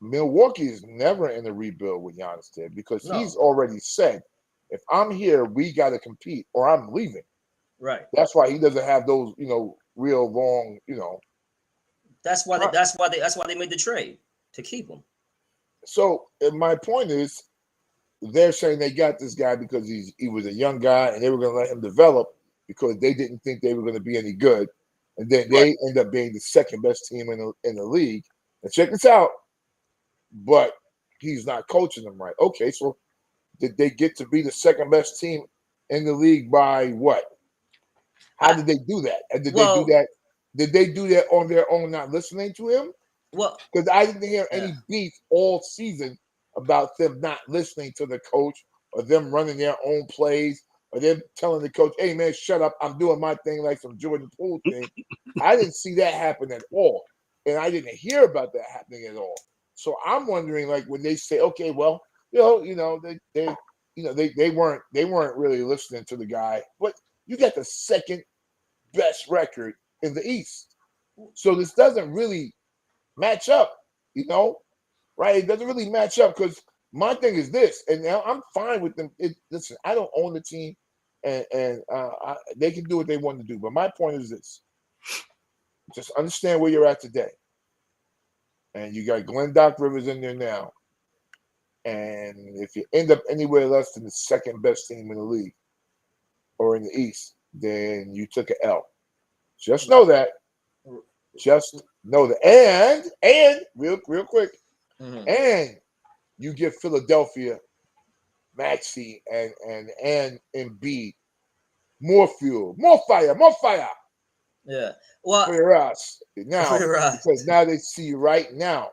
Milwaukee is never in a rebuild with Giannis did because he's already said, if I'm here, we got to compete or I'm leaving. Right. That's why he doesn't have those, real long, That's why they made the trade to keep him. So my point is, they're saying they got this guy because he was a young guy and they were going to let him develop because they didn't think they were going to be any good, and then they end up being the second best team in the league. And check this out, but he's not coaching them right. Okay, so did they get to be the second best team in the league by what? How did they do that? And did they do that? Did they do that on their own, not listening to him? Well, because I didn't hear any beef all season about them not listening to the coach or them running their own plays or them telling the coach, "Hey man, shut up! I'm doing my thing," like some Jordan Poole thing. I didn't see that happen at all, and I didn't hear about that happening at all. So I'm wondering, like, when they say, "Okay, well, they weren't really listening to the guy," but you got the second best record in the East, so this doesn't really match up, right? It doesn't really match up because my thing is this, and now I'm fine with them. Listen, I don't own the team, and they can do what they want to do. But my point is this: just understand where you're at today, and you got Glenn Doc Rivers in there now, and if you end up anywhere less than the second best team in the league or in the East, then you took an L. Just know that. Just know that. And real quick, and you give Philadelphia, Maxey, and Embiid more fuel, more fire. Yeah. Well, for us now, us. because now they see you right now.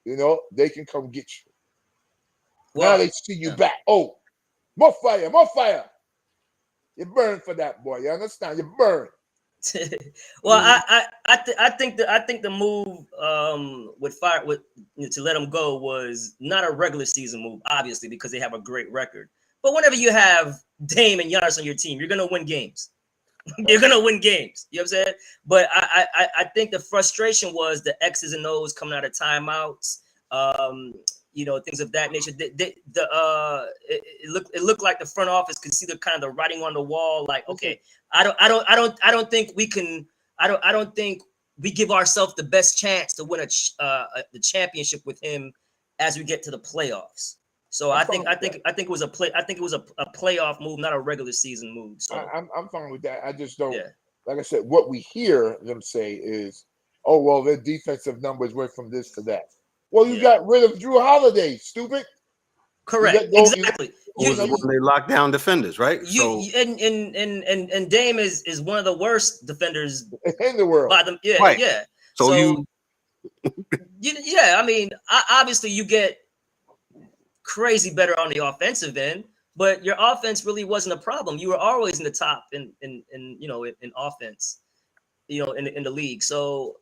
They can come get you. Now they see you back. Oh, more fire. You burn for that, boy. You understand? You burn. Well, I think the move to let him go was not a regular season move, obviously, because they have a great record. But whenever you have Dame and Giannis on your team, you're gonna win games. You're gonna win games. You know what I'm saying? But I think the frustration was the X's and O's coming out of timeouts. Things of that nature. It looked like the front office could see the kind of the writing on the wall. Like, okay, I don't think we can. I don't think we give ourselves the best chance to win the championship with him as we get to the playoffs. So I think it was a playoff move, not a regular season move. So I'm fine with that. I just don't. Yeah. Like I said, what we hear them say is, "Oh well, their defensive numbers went from this to that." Well, you got rid of Drew Holiday, stupid. Correct. Exactly. When they lock down defenders, right? And Dame is one of the worst defenders in the world. By them, right. Yeah. So you I mean, obviously you get crazy better on the offensive end, but your offense really wasn't a problem. You were always in the top in offense, in the league. So,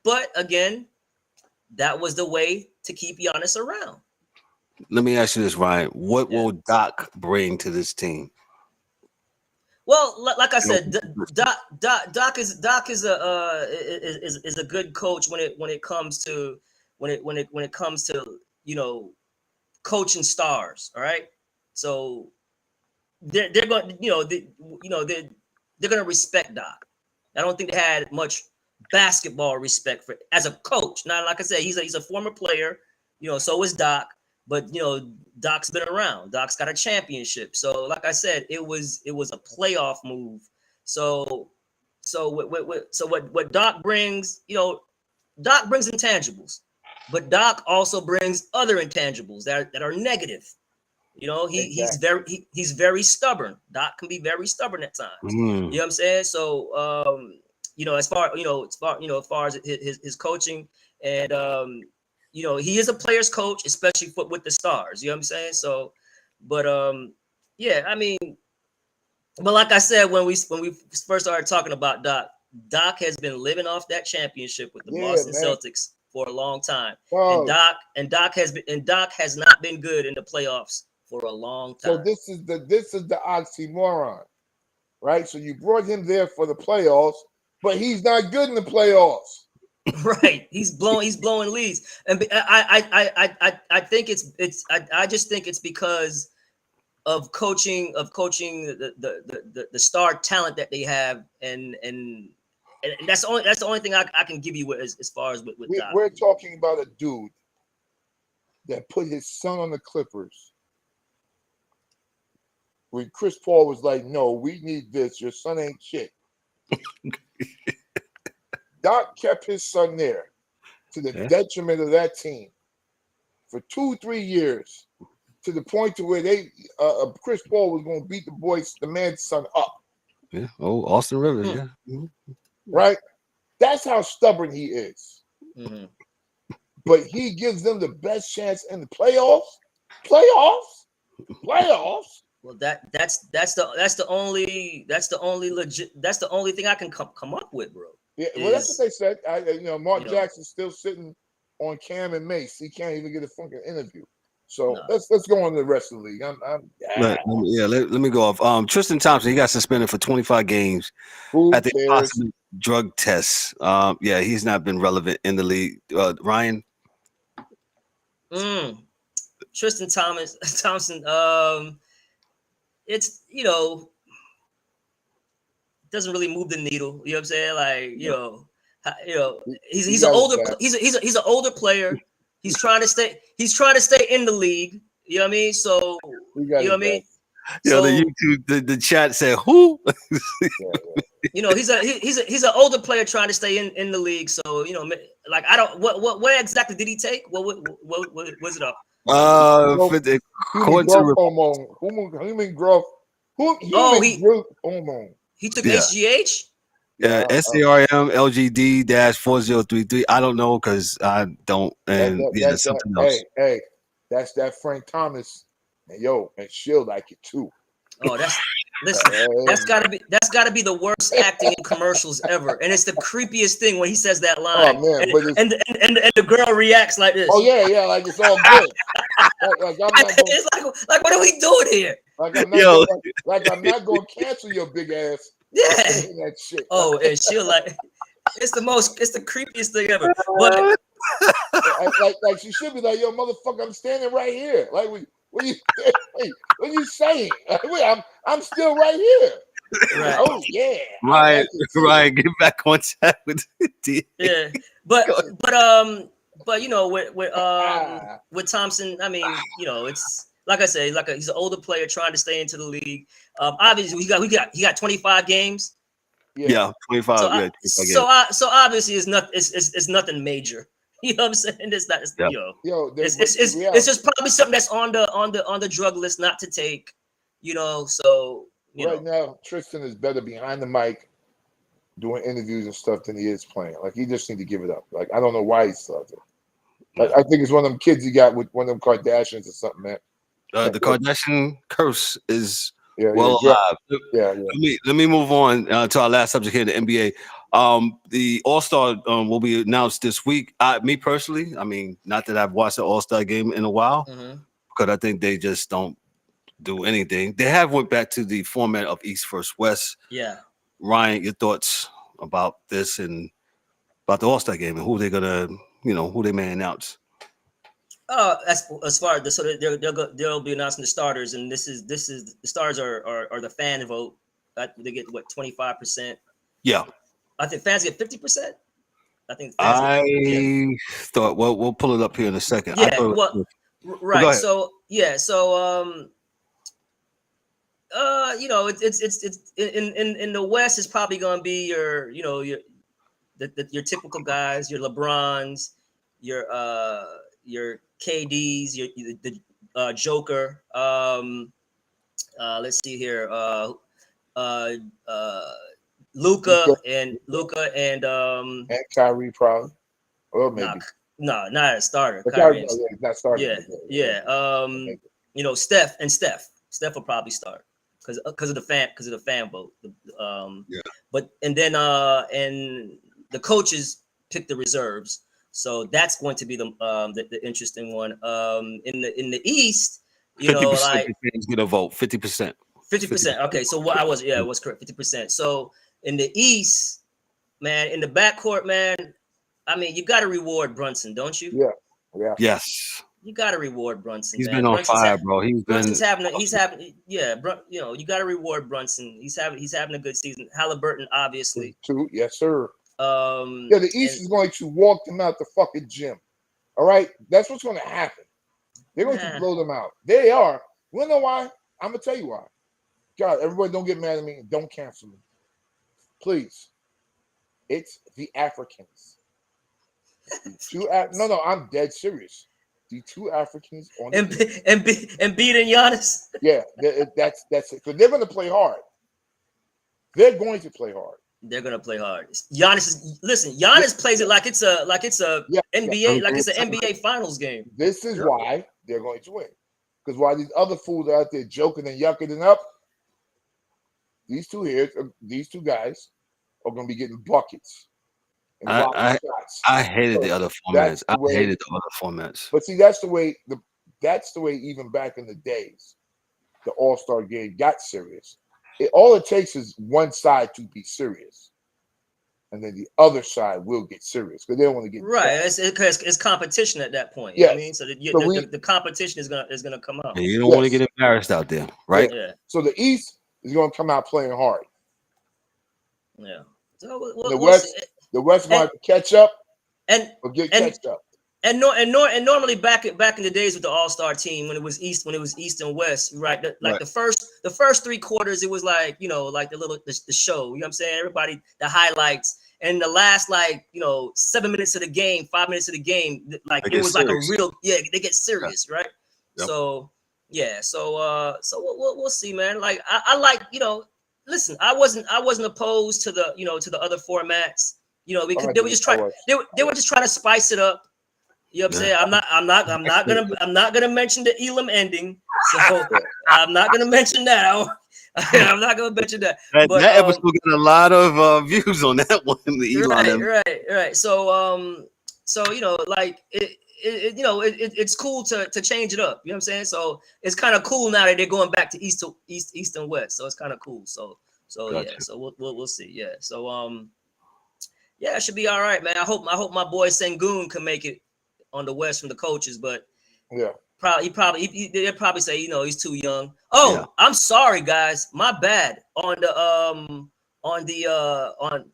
but again, that was the way to keep Giannis around. Let me ask you this, Ryan. What will Doc bring to this team? Well, like I said, Doc is a good coach when it comes to coaching stars. All right, so they're going they're going to respect Doc. I don't think they had much basketball respect for as a coach. Now, like I said, he's a former player. So is Doc. But Doc's been around. Doc's got a championship. So, like I said, it was a playoff move. So what Doc brings, Doc brings intangibles, but Doc also brings other intangibles that are negative. He's very stubborn. Doc can be very stubborn at times. You know what I'm saying? So as far as his coaching and he is a player's coach, especially with the stars. You know what I'm saying? So, but I mean, but like I said, when we first started talking about Doc has been living off that championship with the Boston Celtics for a long time, and Doc has not been good in the playoffs for a long time. So this is the oxymoron, right? So you brought him there for the playoffs, but he's not good in the playoffs. Right, he's blowing leads, and I think I just think it's because of coaching the star talent that they have, and and that's the only thing I can give you as far as with Doc. We're talking about a dude that put his son on the Clippers. When Chris Paul was like, "No, we need this. Your son ain't shit." Doc kept his son there to the detriment of that team for 2-3 years, to the point to where Chris Paul was going to beat the man's son up. Yeah. Oh, Austin Rivers. Yeah. Mm-hmm. Right. That's how stubborn he is. Mm-hmm. But he gives them the best chance in the playoffs. Well, that's the only thing I can come up with, bro. Yeah, well, that's what they said. Mark Jackson's still sitting on Cam and Mace. He can't even get a fucking interview. So let's go on to the rest of the league. Let me go off. Tristan Thompson, he got suspended for 25 games at the possible drug test. He's not been relevant in the league. Ryan? Tristan Thompson, it's, doesn't really move the needle. You know what I'm saying? Like, he's an older player. He's trying to stay in the league. You know what I mean? So you know what I mean? So, the YouTube, the chat said who? He's an older player trying to stay in the league. So like I don't what exactly did he take? What was it up? Human growth hormone. He took HGH. Yeah, SARM LGD-4033. I don't know because I don't. And that's something else. Hey, that's that Frank Thomas. And she'll like it too. Oh, that's gotta be the worst acting in commercials ever, and it's the creepiest thing when he says that line. Oh man, and the girl reacts like this. Oh yeah, like it's all good. It's like what are we doing here? Like I'm not gonna cancel your big ass. Yeah. That shit. Oh, and she'll like it's the creepiest thing ever. But like she should be like, yo, motherfucker, I'm standing right here. Like what are you saying? I'm still right here. Right. Oh yeah. Right. Get back on track with D. Yeah. But with Thompson, I mean, it's like I say, he's an older player trying to stay into the league. Obviously, he got 25 games. Yeah, 25. So, 25 games. So obviously, it's nothing major. You know what I'm saying? It's not. It's just probably something that's on the drug list not to take. So right now, Tristan is better behind the mic, doing interviews and stuff than he is playing. Like he just need to give it up. Like I don't know why he's still out there. Like, I think it's one of them kids he got with one of them Kardashians or something, man. The Kardashian curse is alive. Yeah. Let me move on to our last subject here, the NBA. The All-Star will be announced this week. Me personally, I mean, not that I've watched the All-Star game in a while, because I think they just don't do anything. They have went back to the format of East versus West. Yeah. Ryan, your thoughts about this and about the All-Star game and who they're gonna, who they may announce? As far as they'll be announcing the starters, and this is the stars are the fan vote. They get 25%. Yeah. I think fans get 50%. I think. Thought. Well, we'll pull it up here in a second. Yeah. Right. So it's in the West is probably going to be your typical guys, your LeBrons, your KDs, the Joker. Let's see here. Luka and Kyrie probably. Or maybe. No, not a starter. Kyrie, not starting. Yeah. Steph will probably start because of the fan vote. But and then and the coaches pick the reserves. So that's going to be the interesting one. In the East, 50% like fans get a vote. 50%. 50%. Okay, so what it was correct. 50%. So in the East, man, in the backcourt, man, I mean, you got to reward Brunson, don't you? Yeah. Yes. You got to reward Brunson. He's man. been on Brunson's fire, bro. Brunson's having. Yeah, you know, you got to reward Brunson. He's having a good season. Halliburton, obviously. Too, yes, sir. Yeah, the East is going to walk them out the fucking gym. All right, that's what's going to happen. They're going to blow them out. They are. You know why? I'm gonna tell you why. God, everybody, don't get mad at me and don't cancel me, please. It's the Africans. No, I'm dead serious. The two Africans on and beating Giannis. Yeah, that's it. Because they're going to play hard. They're going to play hard. They're gonna play hard. Giannis plays it like it's a NBA, like it's an NBA Finals game. This is why they're going to win. Because while these other fools are out there joking and yucking it up, these two guys are going to be getting buckets. I hated the other formats. Hated the other formats. But see, that's the way even back in the days, the All-Star game got serious. All it takes is one side to be serious, and then the other side will get serious because they don't want to get right. It's competition at that point. Yeah, I mean, so the competition is gonna come out. And you don't want to get embarrassed out there, right? Yeah. So the East is going to come out playing hard. Yeah. So the West going to catch up or get catched up. And normally back in the days with the All-Star team when it was East and West, right? The first 3 quarters, it was like, you know, like the show, you know what I'm saying? Everybody, the highlights, and the last 7 minutes of the game, 5 minutes of the game, like it was serious. Like a real they get serious, right? Yep. So we'll see, man. Like I like, you know, listen, I wasn't opposed to the other formats, you know, because they were just trying to spice it up. You know what I'm saying? I'm not gonna mention the Elam ending. So I'm not gonna mention that. I'm not gonna mention that. But that episode got a lot of views on that one. The Elam right. So you know, like it's cool to change it up. You know what I'm saying? So it's kind of cool now that they're going back to East and West. So it's kind of cool. So gotcha. Yeah. So we'll see. Yeah. So yeah, it should be all right, man. I hope my boy Sengun can make it on the West from the coaches, but they'll probably say, you know, he's too young. I'm sorry, guys, my bad. On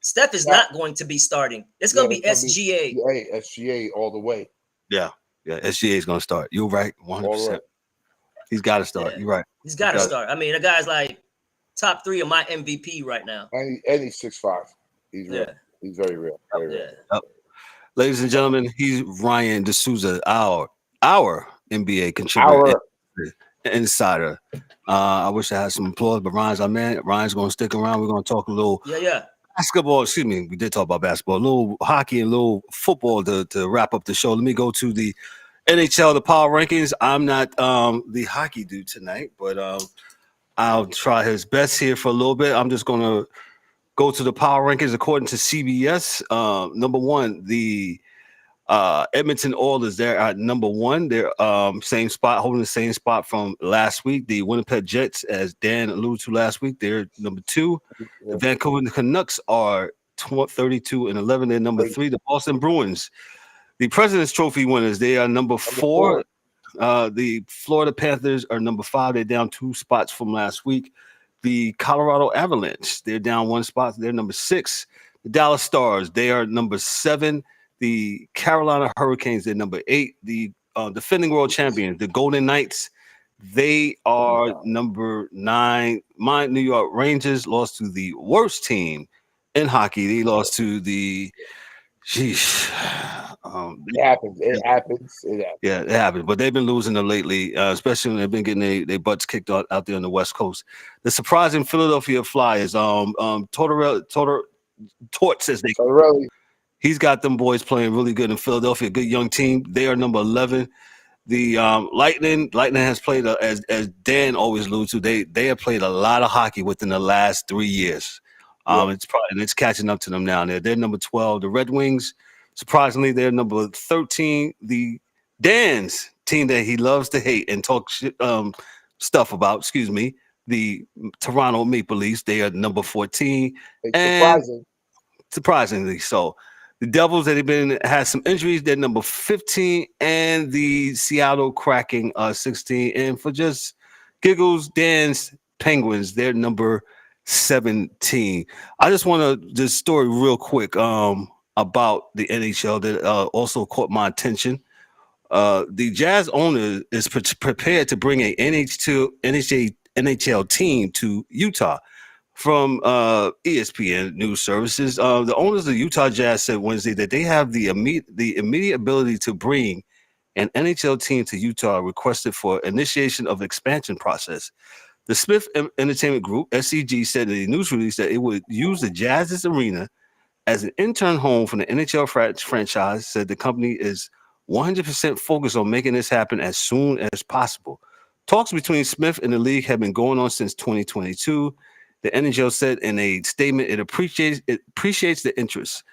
Steph is not going to be starting. It's going to be SGA. SGA all the way. Yeah, SGA is going to start. You're right, 100%. Right. He's got to start. Yeah. You're right. He's got to start. I mean, the guy's like top 3 of my MVP right now. And he's 6'5". He's real. He's very real. Very real. Yep. Ladies and gentlemen, he's Ryan DeSouza, our NBA contributor, insider. I wish I had some applause, but Ryan's our man. Ryan's going to stick around. We're going to talk a little basketball. Excuse me, we did talk about basketball, a little hockey and a little football to wrap up the show. Let me go to the NHL, the Power Rankings. I'm not the hockey dude tonight, but I'll try his best here for a little bit. I'm just going to go to the Power Rankings according to CBS. Number 1, the Edmonton Oilers. They're at number 1. They're same spot, holding the same spot from last week. The Winnipeg Jets, as Dan alluded to last week, they're number 2. The Vancouver Canucks are 32-11. They're number 3. The Boston Bruins, the President's Trophy winners, they are number 4. The Florida Panthers are number 5. They're down 2 spots from last week. The Colorado Avalanche, they're down 1 spot. They're number 6. The Dallas Stars, they are number 7. The Carolina Hurricanes, they're number 8. The defending world champions, the Golden Knights, they are number 9. My New York Rangers lost to the worst team in hockey. They lost to the it happens. Yeah, it happens. But they've been losing them lately, especially when they've been getting their butts kicked out there on the West Coast. The surprising Philadelphia Flyers, Torts, as they call it. He's got them boys playing really good in Philadelphia. Good young team. They are number 11. The Lightning has played as Dan always alludes to. They have played a lot of hockey within the last 3 years. It's catching up to them now. They're number 12. The Red Wings, surprisingly, they're number 13. The Dan's team that he loves to hate and talk stuff about. Excuse me. The Toronto Maple Leafs, they are number 14. It's surprisingly so. The Devils that had some injuries. They're number 15, and the Seattle Kraken 16. And for just giggles, Dan's Penguins, they're number 17. I just want to this story real quick about the NHL that also caught my attention. The Jazz owner is prepared to bring a NHL team to Utah. From ESPN News Services, the owners of the Utah Jazz said Wednesday that they have the immediate ability to bring an NHL team to Utah, requested for initiation of expansion process. The Smith Entertainment Group (SEG) said in a news release that it would use the Jazz's arena as an intern home for the NHL franchise. Said the company is 100% focused on making this happen as soon as possible. Talks between Smith and the league have been going on since 2022. The NHL said in a statement it appreciates the interest.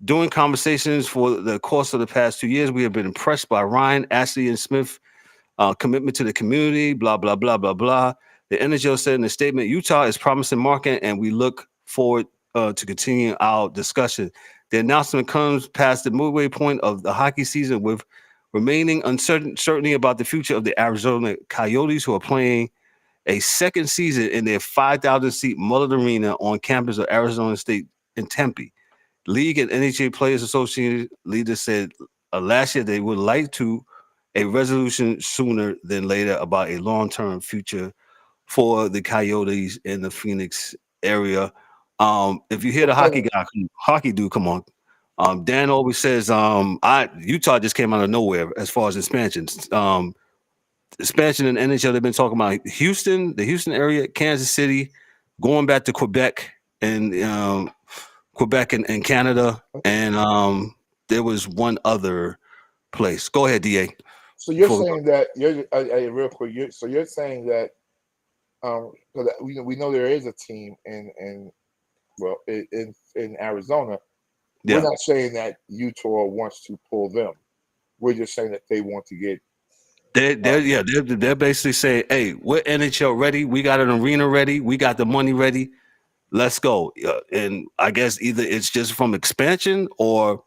During conversations for the course of the past 2 years, we have been impressed by Ryan, Ashley, and Smith's commitment to the community, blah, blah, blah, blah, blah. The NHL said in a statement, Utah is promising market, and we look forward to continuing our discussion. The announcement comes past the midway point of the hockey season with remaining uncertainty about the future of the Arizona Coyotes, who are playing a second season in their 5,000-seat Mullet Arena on campus of Arizona State in Tempe. League and NHL Players Association leaders said last year they would like to a resolution sooner than later about a long-term future for the Coyotes in the Phoenix area. If you hear the hockey dude, come on. Dan always says Utah just came out of nowhere as far as expansions. Expansion in NHL, they've been talking about Houston, the Houston area, Kansas City, going back to Quebec and Canada, and there was one other place. Go ahead, DA. So you're saying that real quick. You're saying that we know there is a team in Arizona. Yeah. We're not saying that Utah wants to pull them. We're just saying that they want to get. They're basically saying, hey, we're NHL ready. We got an arena ready. We got the money ready. Let's go. And I guess either it's just from expansion or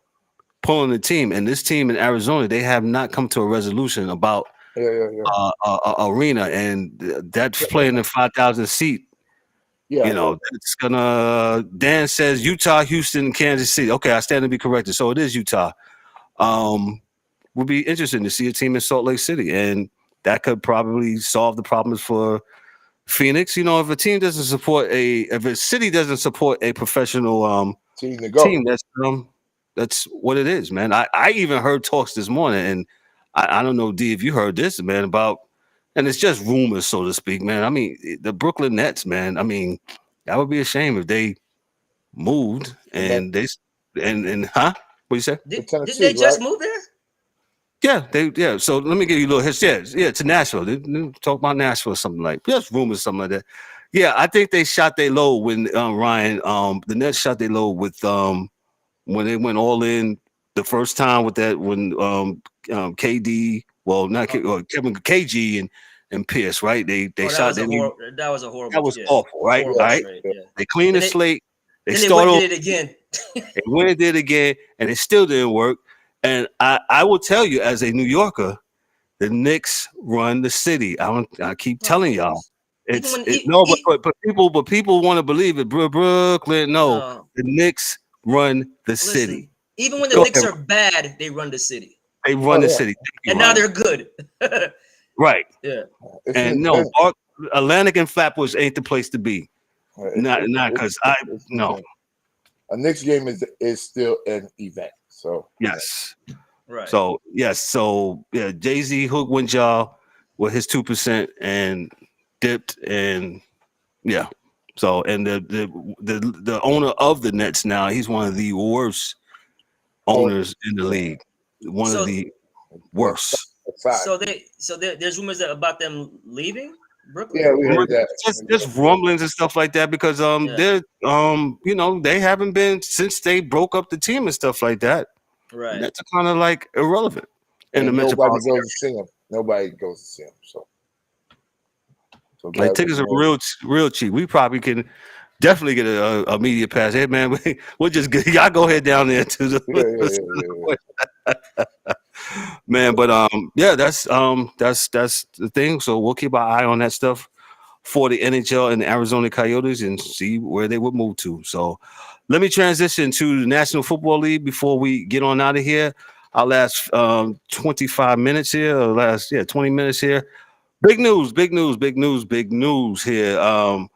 pulling the team. And this team in Arizona, they have not come to a resolution about arena. And that's playing in 5,000 seat. Yeah, it's gonna. Dan says Utah, Houston, Kansas City. Okay, I stand to be corrected. So it is Utah. Would be interesting to see a team in Salt Lake City, and that could probably solve the problems for Phoenix. If a team doesn't support if a city doesn't support a professional team to go, that's what it is, man. I even heard talks this morning, and I don't know, D, if you heard this, man, about, and it's just rumors, so to speak, man. I mean, the Brooklyn Nets, man. I mean, that would be a shame if they moved and What you say? Did they just move there? Yeah. So let me give you a little history. Yeah, to Nashville. They talk about Nashville or something like just rumors, something like that. Yeah, I think they shot their load when Ryan, the Nets shot their load with when they went all in the first time with that when KD, well not Kevin KG and Pierce, right? They shot that was a horrible. That was awful, right? Horrible right. Trade, yeah. They cleaned the slate. They started it again. They went and did it again, and it still didn't work. And I will tell you, as a New Yorker, the Knicks run the city. I keep telling y'all, but people want to believe it. Brooklyn, no, the Knicks run the city. Even when the Knicks are bad, they run the city. They run the city, and now they're good. Right. Yeah. And Atlantic and Flatbush ain't the place to be. Not because no. A Knicks game is still an event. So yes, right. So yes, Jay-Z hook went y'all with his 2% and dipped, and yeah. So and the owner of the Nets now, he's one of the worst owners in the league. One of the worst. So there's rumors about them leaving Brooklyn. Yeah, we heard that. Just rumblings and stuff like that because they're they haven't been since they broke up the team and stuff like that. Right. That's kind of like irrelevant in the metropolitan area. Nobody goes to see them. So like tickets are real cheap. We probably can Definitely get a media pass. Hey man, we'll just get y'all go ahead down there to the man. But yeah, that's the thing. So we'll keep our eye on that stuff for the NHL and the Arizona Coyotes and see where they would move to. So let me transition to the National Football League before we get on out of here. Our last 25 minutes here, or 20 minutes here. Big news here.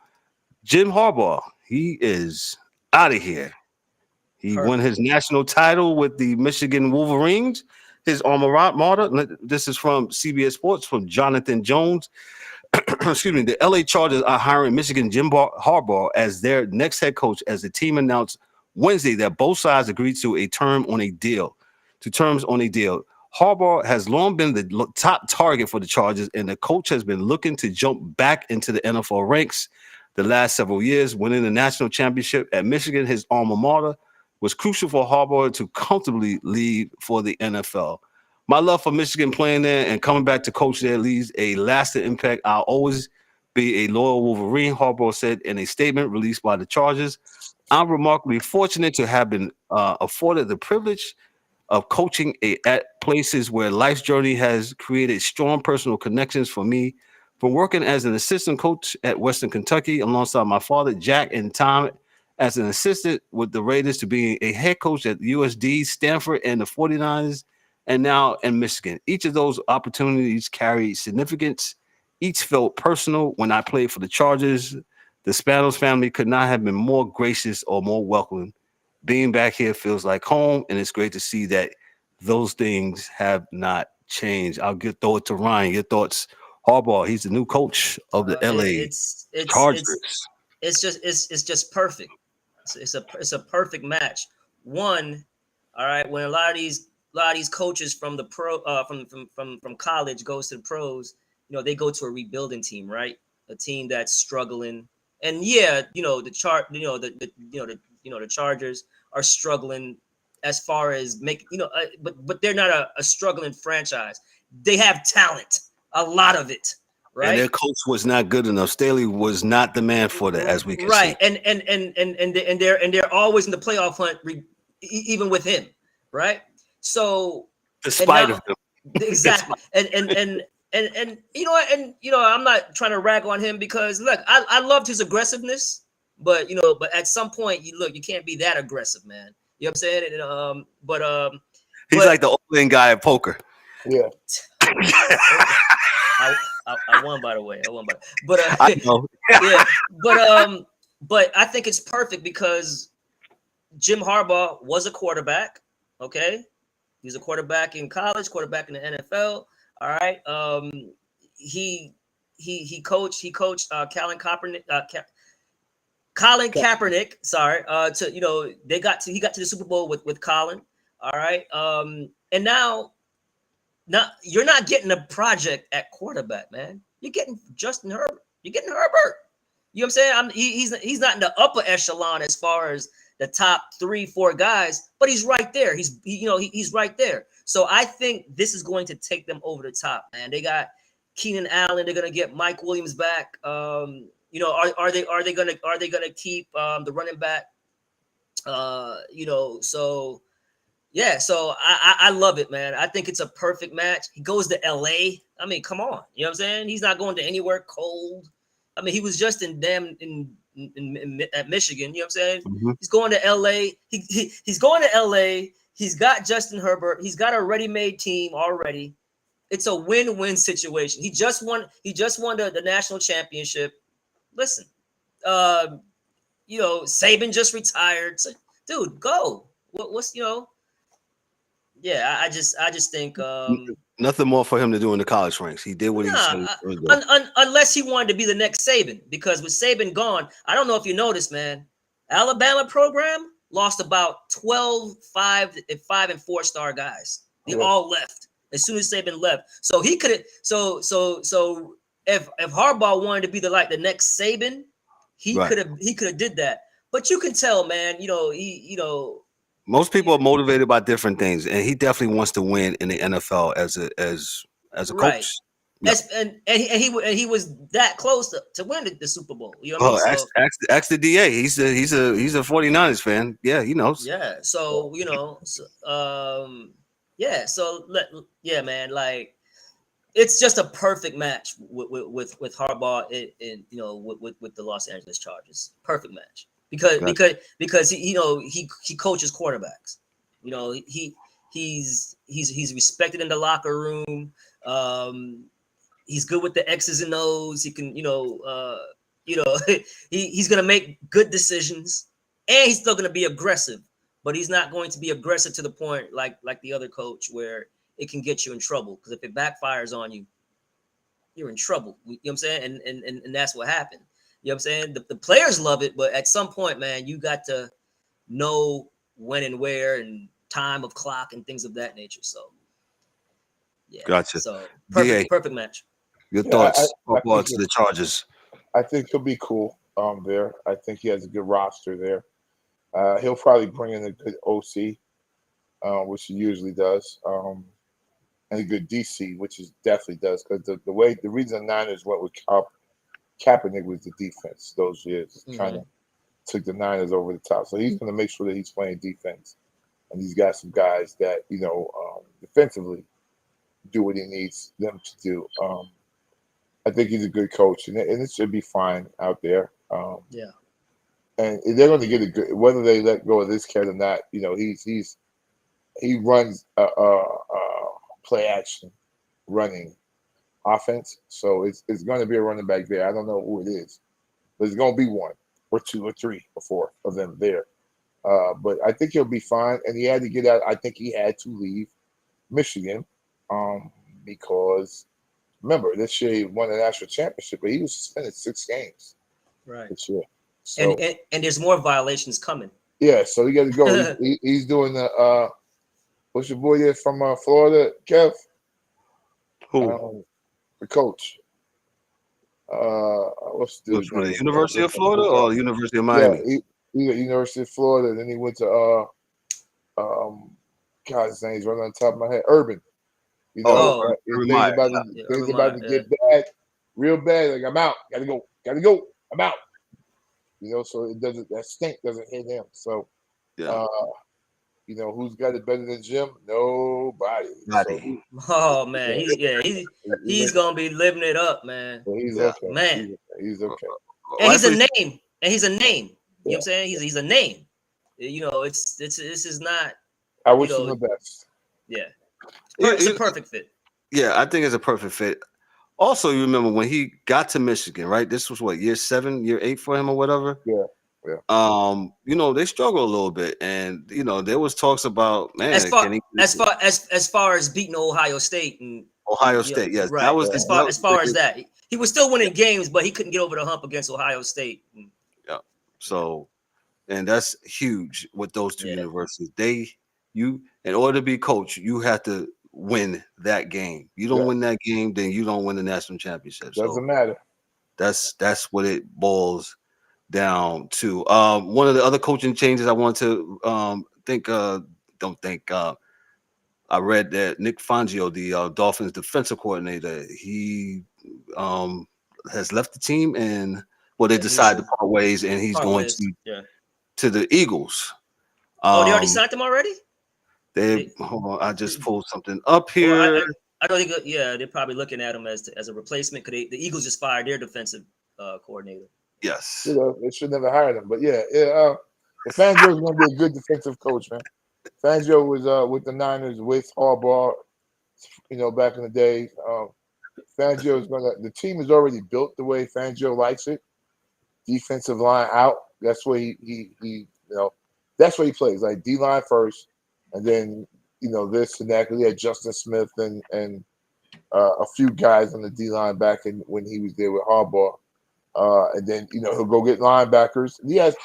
Jim Harbaugh, he is out of here. He won his national title with the Michigan Wolverines. His alma mater. This is from CBS Sports from Jonathan Jones. Excuse me. The LA Chargers are hiring Michigan Jim Harbaugh as their next head coach, as the team announced Wednesday that both sides agreed to terms on a deal. Harbaugh has long been the top target for the Chargers, and the coach has been looking to jump back into the NFL ranks the last several years. Winning the national championship at Michigan, his alma mater, was crucial for Harbaugh to comfortably leave for the NFL. My love for Michigan playing there and coming back to coach there leaves a lasting impact. I'll always be a loyal Wolverine, Harbaugh said in a statement released by the Chargers. I'm remarkably fortunate to have been afforded the privilege of coaching at places where life's journey has created strong personal connections for me. From working as an assistant coach at Western Kentucky alongside my father, Jack, and Tom as an assistant with the Raiders, to being a head coach at USD, Stanford, and the 49ers, and now in Michigan. Each of those opportunities carried significance. Each felt personal. When I played for the Chargers, the Spanos family could not have been more gracious or more welcoming. Being back here feels like home, and it's great to see that those things have not changed. I'll throw it to Ryan. Your thoughts? Harbaugh, he's the new coach of the LA Chargers. It's just perfect. It's a perfect match. One, all right, when a lot of these coaches from the from college goes to the pros, they go to a rebuilding team, right? A team that's struggling. And yeah, the Chargers are struggling as far as but they're not a struggling franchise. They have talent, a lot of it, right? And their coach was not good enough. Staley was not the man for that, as we can see. And they're always in the playoff hunt, even with him, right? So despite of him, exactly. And I'm not trying to rag on him because look, I loved his aggressiveness, but at some point you can't be that aggressive, man. You know what I'm saying? And, he's like the all-in guy at poker. Yeah. I won, by the way. But I know. Yeah. But I think it's perfect because Jim Harbaugh was a quarterback. Okay, he's a quarterback in college, quarterback in the NFL. All right. He coached Colin Kaepernick. Sorry. He got to the Super Bowl with Colin. All right. And now you're not getting a project at quarterback, man. You're getting Justin Herbert. You're getting Herbert. You know what I'm saying? He's not in the upper echelon as far as the top 3-4 guys, but he's right there. He's right there. So I think this is going to take them over the top, man. They got Keenan Allen. They're gonna get Mike Williams back. Are they gonna keep the running back? So. Yeah, so I love it, man. I think it's a perfect match. He goes to LA. I mean, come on. You know what I'm saying? He's not going to anywhere cold. I mean, he was just at Michigan. You know what I'm saying? Mm-hmm. He's going to LA. He's going to LA. He's got Justin Herbert. He's got a ready-made team already. It's a win-win situation. He just won the national championship. Listen, Saban just retired. So, dude, go. What's Yeah, I just think nothing more for him to do in the college ranks. He did what he said. Unless he wanted to be the next Saban, because with Saban gone, I don't know if you noticed, man. Alabama program lost about 12 5 and 4-star guys. They all left as soon as Saban left. So he could have. So if Harbaugh wanted to be the next Saban, he could have did that. But you can tell, man. Most people are motivated by different things, and he definitely wants to win in the NFL as a coach. Yeah. And he was that close to win the Super Bowl. You know what I mean? Oh, ask the DA. He's a 49ers fan. Yeah, he knows. Yeah. So yeah. So yeah, man. Like it's just a perfect match with Harbaugh and with the Los Angeles Chargers. Perfect match because he coaches quarterbacks. You know he's respected in the locker room. He's good with the X's and O's. He can he's gonna make good decisions, and he's still gonna be aggressive. But he's not going to be aggressive to the point like the other coach where it can get you in trouble. Because if it backfires on you, you're in trouble. You know what I'm saying? And that's what happened. You know what I'm saying? The players love it, but at some point, man, you got to know when and where and time of clock and things of that nature. So, yeah. Gotcha. So, DA, perfect match. your thoughts to the Chargers? I think he'll be cool there. I think he has a good roster there. He'll probably bring in a good OC, which he usually does, and a good DC, which he definitely does. Because the reason the Niners went with Kaepernick was the defense those years. Kind of took the Niners over the top. So he's going to make sure that he's playing defense, and he's got some guys that defensively do what he needs them to do. I think he's a good coach, and it should be fine out there. Yeah. And they're going to get a good, whether they let go of this kid or not. You know, he runs play action running offense, so it's going to be a running back there. I don't know who it is, but it's going to be one or two or three or four of them there. But I think he'll be fine. And he had to get out. I think he had to leave Michigan because remember this year he won the national championship, but he was suspended 6 games this year. So, and there's more violations coming. Yeah, so he got to go. He's doing the what's your boy there from Florida, Kev? Who? The coach. What's the from the University of Florida or University of Miami? Yeah, he at University of Florida. Then he went to God, his name's right on the top of my head. Urban. You know, things about to get bad, real bad. Like I'm out. Gotta go. I'm out. You know, so that stink doesn't hit him. So, who's got it better than Jim? Nobody. So man, he's gonna be living it up, man. So he's okay. Man, he's okay. And he's a name. You know what I'm saying? He's a name. You know, this is not. I wish him the best. Yeah, it's a perfect fit. Yeah, I think it's a perfect fit. Also, you remember when he got to Michigan, right? This was what, year 7, year 8 for him or whatever? Yeah. They struggle a little bit. And, there was talks about, man. As far as beating Ohio State. Ohio State, yes. Right. That was as far as that. He was still winning games, but he couldn't get over the hump against Ohio State. Yeah. So, and that's huge with those two universities. In order to be coach, you have to win that game. You don't win that game, then you don't win the national championship. Doesn't matter. That's what it boils down to. One of the other coaching changes I want to I read that Nick Fangio, the Dolphins defensive coordinator, he has left the team and they decided to part ways, and he's going to the Eagles. They already signed him already? Hold on, I just pulled something up here. Well, I don't think. They're probably looking at him as a replacement. Because the Eagles just fired their defensive coordinator. Yes, they should never hire them. But Fangio is going to be a good defensive coach, man. Fangio was with the Niners with Harbaugh, back in the day. Fangio is the team is already built the way Fangio likes it. Defensive line out. That's where he that's where he plays. Like D line first. And then, this and that, because he had Justin Smith and a few guys on the D-line back when he was there with Harbaugh. And then, he'll go get linebackers. He has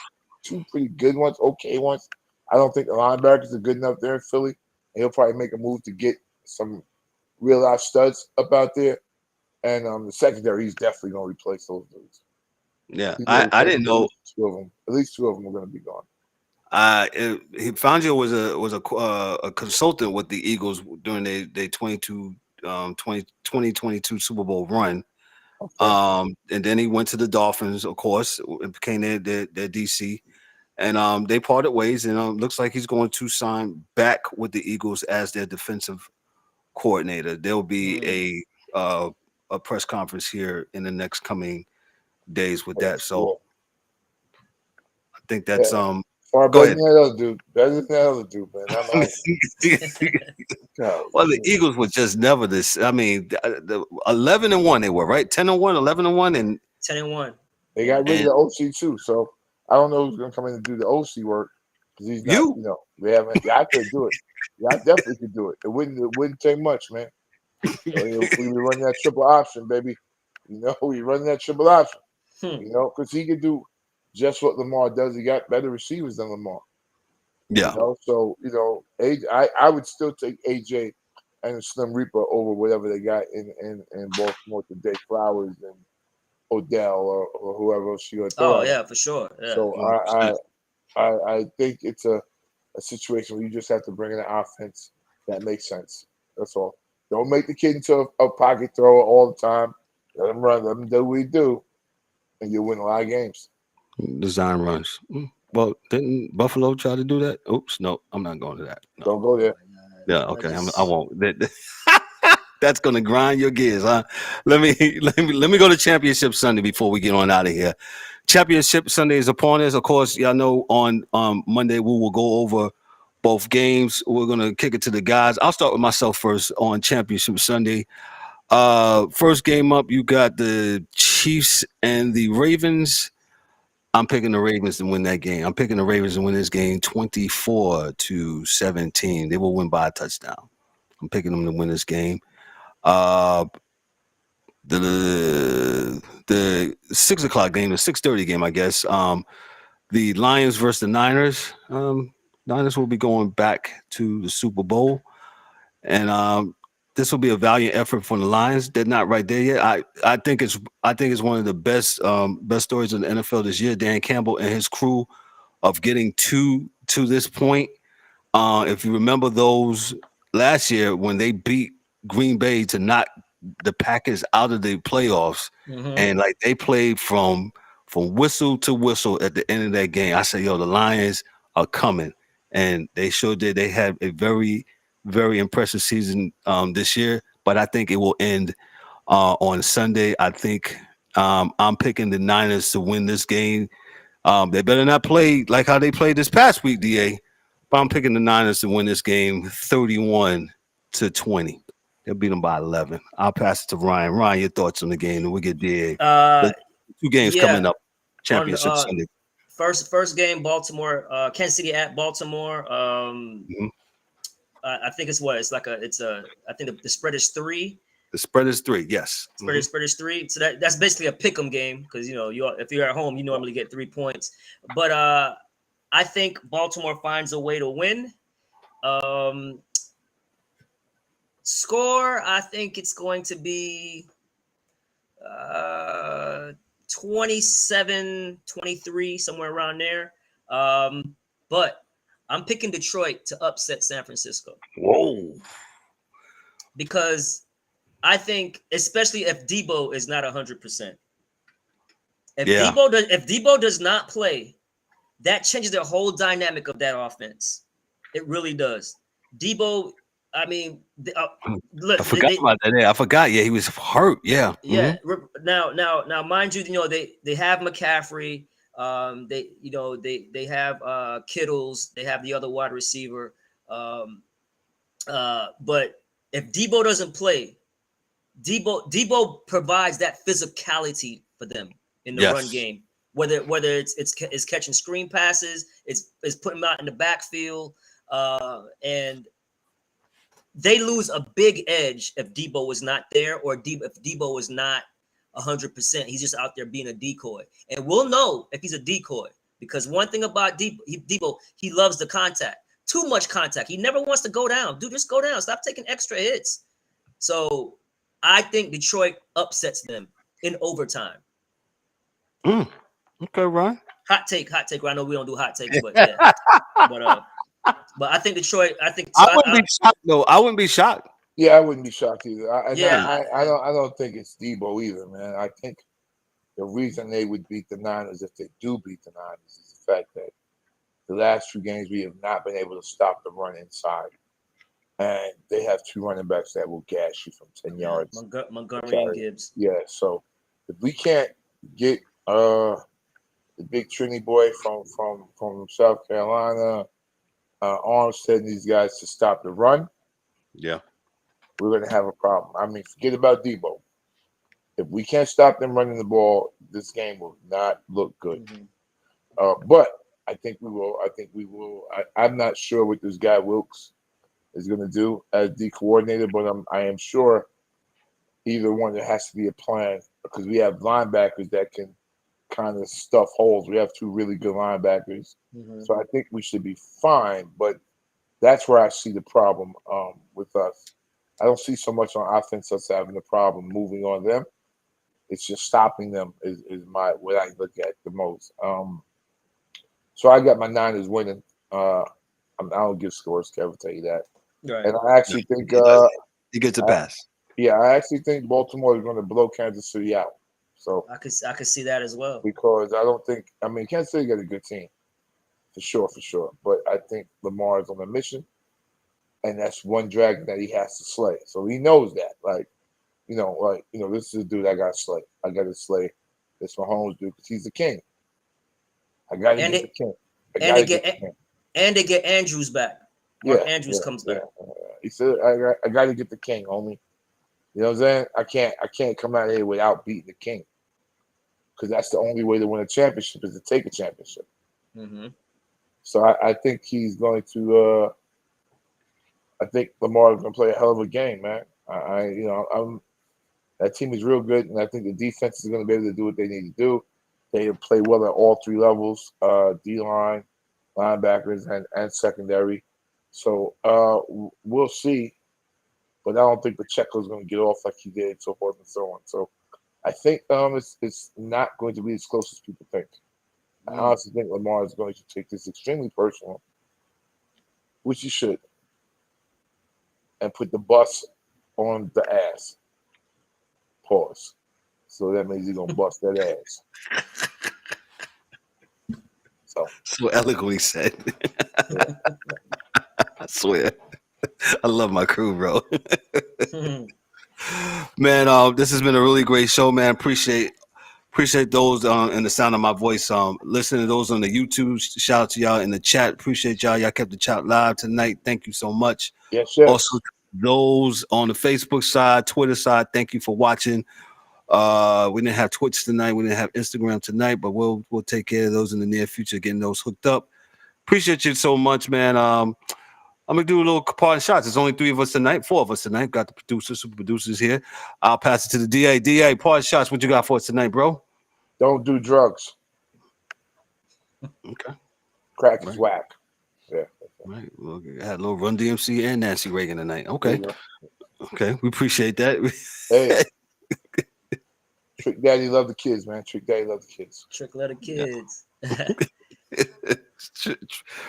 2 pretty good ones, okay ones. I don't think the linebackers are good enough there in Philly. And he'll probably make a move to get some real-life studs up out there. And the secondary, he's definitely going to replace those dudes. Yeah, I didn't know. 2 of them. At least 2 of them are going to be gone. Fangio was a consultant with the Eagles during their 22 2022 Super Bowl run. Okay. And then he went to the Dolphins, of course, and became their DC. And they parted ways, and looks like he's going to sign back with the Eagles as their defensive coordinator. There'll be a press conference here in the next coming days with that. That's So cool. I think that's Far go better ahead. than that other dude. Better than that other dude, man. I'm out. Well, the Eagles were just never this. I mean, the 11-1 they were, right? 10-1, 11-1, and 10-1. They got rid of the OC too, so I don't know who's going to come in and do the OC work because he's not. you. They haven't. Yeah, I could do it. Yeah, I definitely could do it. It wouldn't take much, man. So, we be running that triple option, baby. We running that triple option. Because he could do just what Lamar does. He got better receivers than Lamar. Yeah. So I would still take AJ and Slim Reaper over whatever they got in Baltimore today, Flowers and Odell or whoever else you got. Oh yeah, for sure. Yeah. So I think it's a situation where you just have to bring in an offense that makes sense. That's all. Don't make the kid into a pocket thrower all the time. Let him run. Let him do what he do, and you'll win a lot of games. Design runs. Well, didn't Buffalo try to do that? Oops, no, I'm not going to that. No. Don't go there. Yeah, okay, I won't. That's gonna grind your gears, huh? Let me go to Championship Sunday before we get on out of here. Championship Sunday is upon us. Of course, y'all know on Monday we will go over both games. We're gonna kick it to the guys. I'll start with myself first on Championship Sunday. First game up, you got the Chiefs and the Ravens. I'm picking the Ravens to win that game. I'm picking the Ravens to win this game 24-17. They will win by a touchdown. I'm picking them to win this game. The 6 o'clock game, the 6:30 game, I guess. The Lions versus the Niners. Niners will be going back to the Super Bowl, and this will be a valiant effort from the Lions. They're not right there yet. I think it's one of the best stories in the NFL this year. Dan Campbell and his crew of getting to this point. If you remember those last year when they beat Green Bay to knock the Packers out of the playoffs, and like they played from whistle to whistle at the end of that game. I said, yo, the Lions are coming, and they sure did. They had a very, very impressive season this year, but I think it will end on Sunday. I think I'm picking the Niners to win this game. They better not play like how they played this past week, DA. But I'm picking the Niners to win this game 31-20. They'll beat them by 11. I'll pass it to Ryan. Ryan, your thoughts on the game, and we'll get DA. The 2 games coming up. Championship Sunday. First game, Baltimore, Kansas City at Baltimore. I think it's what? I think the spread is 3. The spread is 3, yes. Spread is 3. So that's basically a pick'em game because if you're at home, you normally get 3 points. But I think Baltimore finds a way to win. Score, I think it's going to be 27-23, somewhere around there. But I'm picking Detroit to upset San Francisco. Whoa. Because I think, especially if Debo is not 100%. If Debo does not play, that changes the whole dynamic of that offense. It really does. Debo, I mean, I forgot about that. I forgot. Yeah, he was hurt. Yeah. Yeah. Now, mind you, they have McCaffrey. They have Kittles. They have the other wide receiver. But if Debo doesn't play, Debo provides that physicality for them in the run game. Whether it's catching screen passes, it's putting them out in the backfield, and they lose a big edge if Debo was not there, or if Debo was not 100%. He's just out there being a decoy, and we'll know if he's a decoy because one thing about Debo, he loves the contact. Too much contact. He never wants to go down. Dude, just go down. Stop taking extra hits. So I think Detroit upsets them in overtime. Okay, Ryan. Hot take. I know we don't do hot takes, but yeah. But I think Detroit. I wouldn't be shocked though. I wouldn't be shocked. Yeah, I wouldn't be shocked either. Yeah, I don't think it's Debo either, man. I think the reason they would beat the Niners, if they do beat the Niners, is the fact that the last 2 games we have not been able to stop the run inside. And they have 2 running backs that will gash you from 10 yards. Montgomery and Gibbs. Yeah, so if we can't get the big Trini boy from South Carolina, Armstead and these guys to stop the run, Yeah. we're going to have a problem. I mean, forget about Debo. If we can't stop them running the ball, this game will not look good. But I think we will. I'm not sure what this guy Wilkes is going to do as the coordinator, but I am sure either one, there has to be a plan because we have linebackers that can kind of stuff holes. We have 2 really good linebackers. So I think we should be fine, but that's where I see the problem with us. I don't see so much on offense us having a problem moving on them. It's just stopping them is what I look at the most. So I got my Niners winning. I don't give scores, Kevin, I'll tell you that. Right. And I actually think he gets a pass. I actually think Baltimore is going to blow Kansas City out. So I could see that as well. Because Kansas City got a good team. For sure. But I think Lamar is on a mission. And that's one dragon that he has to slay. So he knows that. This is a dude I got to slay. I got to slay this Mahomes dude because he's the king. I got to get the king. And they get Andrews back. Mark Andrews comes back. He said, I got to get the king, homie. You know what I'm saying? I can't come out here without beating the king. Because that's the only way to win a championship is to take a championship. So I think he's going to I think Lamar is going to play a hell of a game, man. That team is real good, and I think the defense is going to be able to do what they need to do. They play well at all 3 levels, D-line, linebackers, and secondary. So we'll see. But I don't think Pacheco's going to get off like he did, so forth and so on. So I think it's not going to be as close as people think. I honestly think Lamar is going to take this extremely personal, which he should, and put the bus on the ass. Pause. So that means he's going to bust that ass. So eloquently said. I swear. I love my crew, bro. Man, this has been a really great show, man. Appreciate those in the sound of my voice. Listening to those on the YouTube. Shout out to y'all in the chat. Appreciate y'all. Y'all kept the chat live tonight. Thank you so much. Yes, sir. Also, those on the Facebook side, Twitter side, thank you for watching. We didn't have Twitch tonight. We didn't have Instagram tonight, but we'll take care of those in the near future, getting those hooked up. Appreciate you so much, man. I'm gonna do a little parting shots. There's only 4 of us tonight. Got the super producers here. I'll pass it to the DA. DA, parting shots. What you got for us tonight, bro? Don't do drugs. Okay. Crack is whack. Yeah. Right. Well, I had a little Run DMC and Nancy Reagan tonight. Okay. Okay. We appreciate that. Hey. Trick Daddy love the kids, man. Trick Daddy love the kids. Trick love the kids.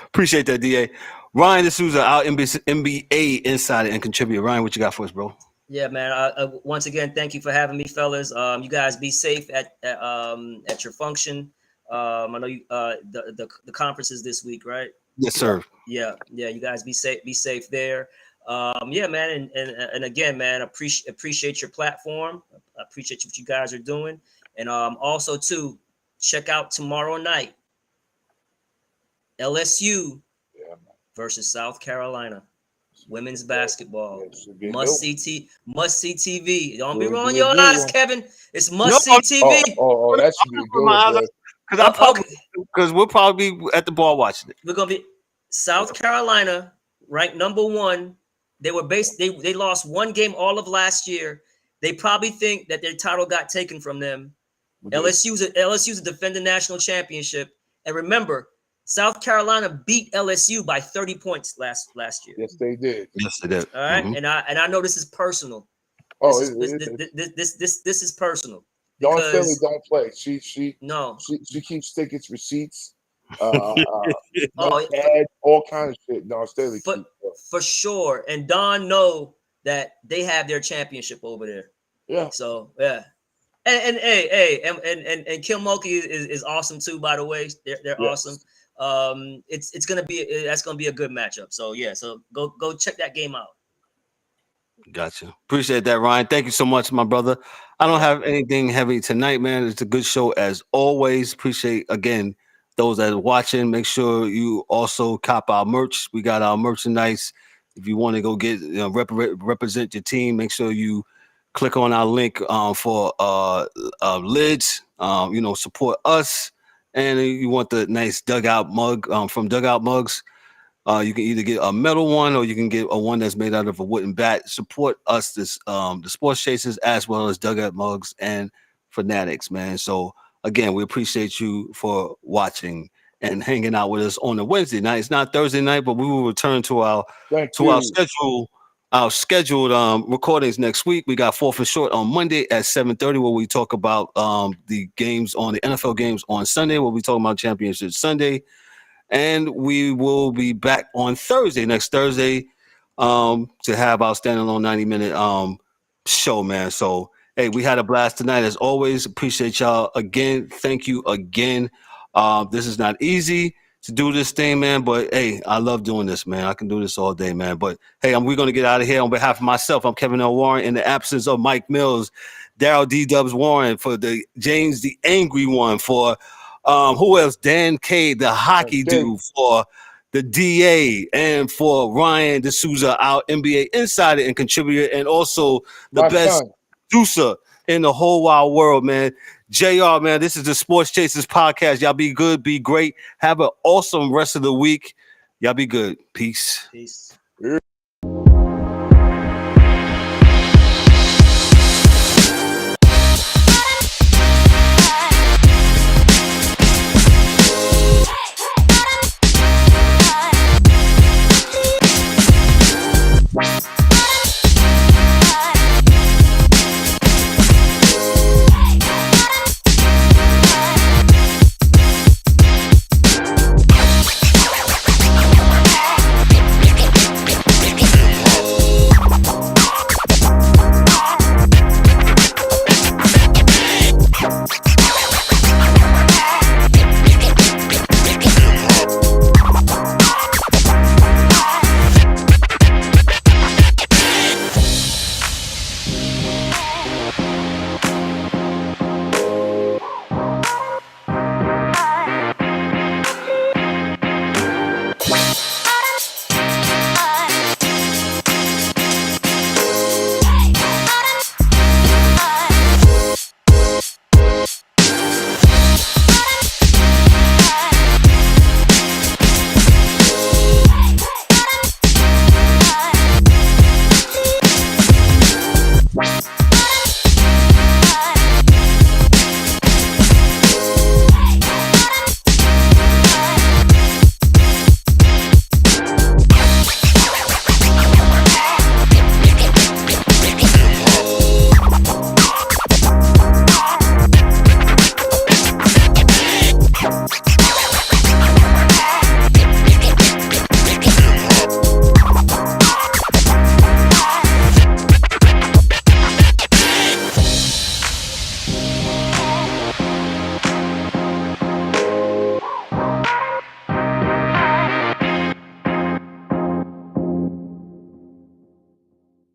Appreciate that, DA. Ryan DeSouza, our NBA insider and contributor. Ryan, what you got for us, bro? Yeah, man. Once again, thank you for having me, fellas. You guys be safe at your function. I know you the conferences this week, right? Yes, sir. Yeah. You guys be safe there. Yeah, man, and again, man, appreciate your platform. I appreciate what you guys are doing, and also too, check out tomorrow night, LSU versus South Carolina, women's basketball. Must see TV. Don't be rolling your eyes, Kevin. It's must see TV. Oh, that should be good. Because we'll probably be at the bar watching it. We're gonna be South Carolina, ranked number 1. They lost 1 game all of last year. They probably think that their title got taken from them. LSU's a defending national championship. And remember, South Carolina beat LSU by 30 points last year. Yes, they did. All right, and I know this is personal. This is personal. Dawn Staley don't play. She keeps tickets, receipts, ads, all kinds of shit. Dawn Staley for sure. And Dawn know that they have their championship over there. Yeah. So yeah. And Kim Mulkey is awesome too, by the way. They're Yes. awesome. It's gonna be a good matchup. So yeah, so go check that game out. Gotcha. Appreciate that, Ryan. Thank you so much, my brother. I don't have anything heavy tonight, man. It's a good show as always. Appreciate again those that are watching. Make sure you also cop our merch. We got our merchandise. If you want to go get represent your team, make sure you click on our link for lids. Support us. And you want the nice dugout mug from Dugout Mugs. You can either get a metal one or you can get a one that's made out of a wooden bat. Support us, the Sports Chasers, as well as Dugout Mugs and Fanatics, man. So again, we appreciate you for watching and hanging out with us on a Wednesday night. It's not Thursday night, but we will return to our scheduled recordings next week. We got Fourth and Short on Monday at 7:30, where we talk about the games on the NFL games on Sunday. We'll be talking about Championship Sunday. And we will be back on next Thursday, to have our standalone 90-minute show, man. So, hey, we had a blast tonight as always. Appreciate y'all again. Thank you again. This is not easy to do this thing, man, but hey, I love doing this, man. I can do this all day, man. But hey, we're going to get out of here. On behalf of myself, I'm Kevin L. Warren, in the absence of Mike Mills, Daryl D. Dubs Warren, for the James the Angry One, for who else? Dan K, the hockey dude, for the DA, and for Ryan DeSouza, our NBA insider and contributor, and also the best producer in the whole wide world, man. JR, man, this is the Sports Chasers podcast. Y'all be good, be great. Have an awesome rest of the week. Y'all be good. Peace. Peace.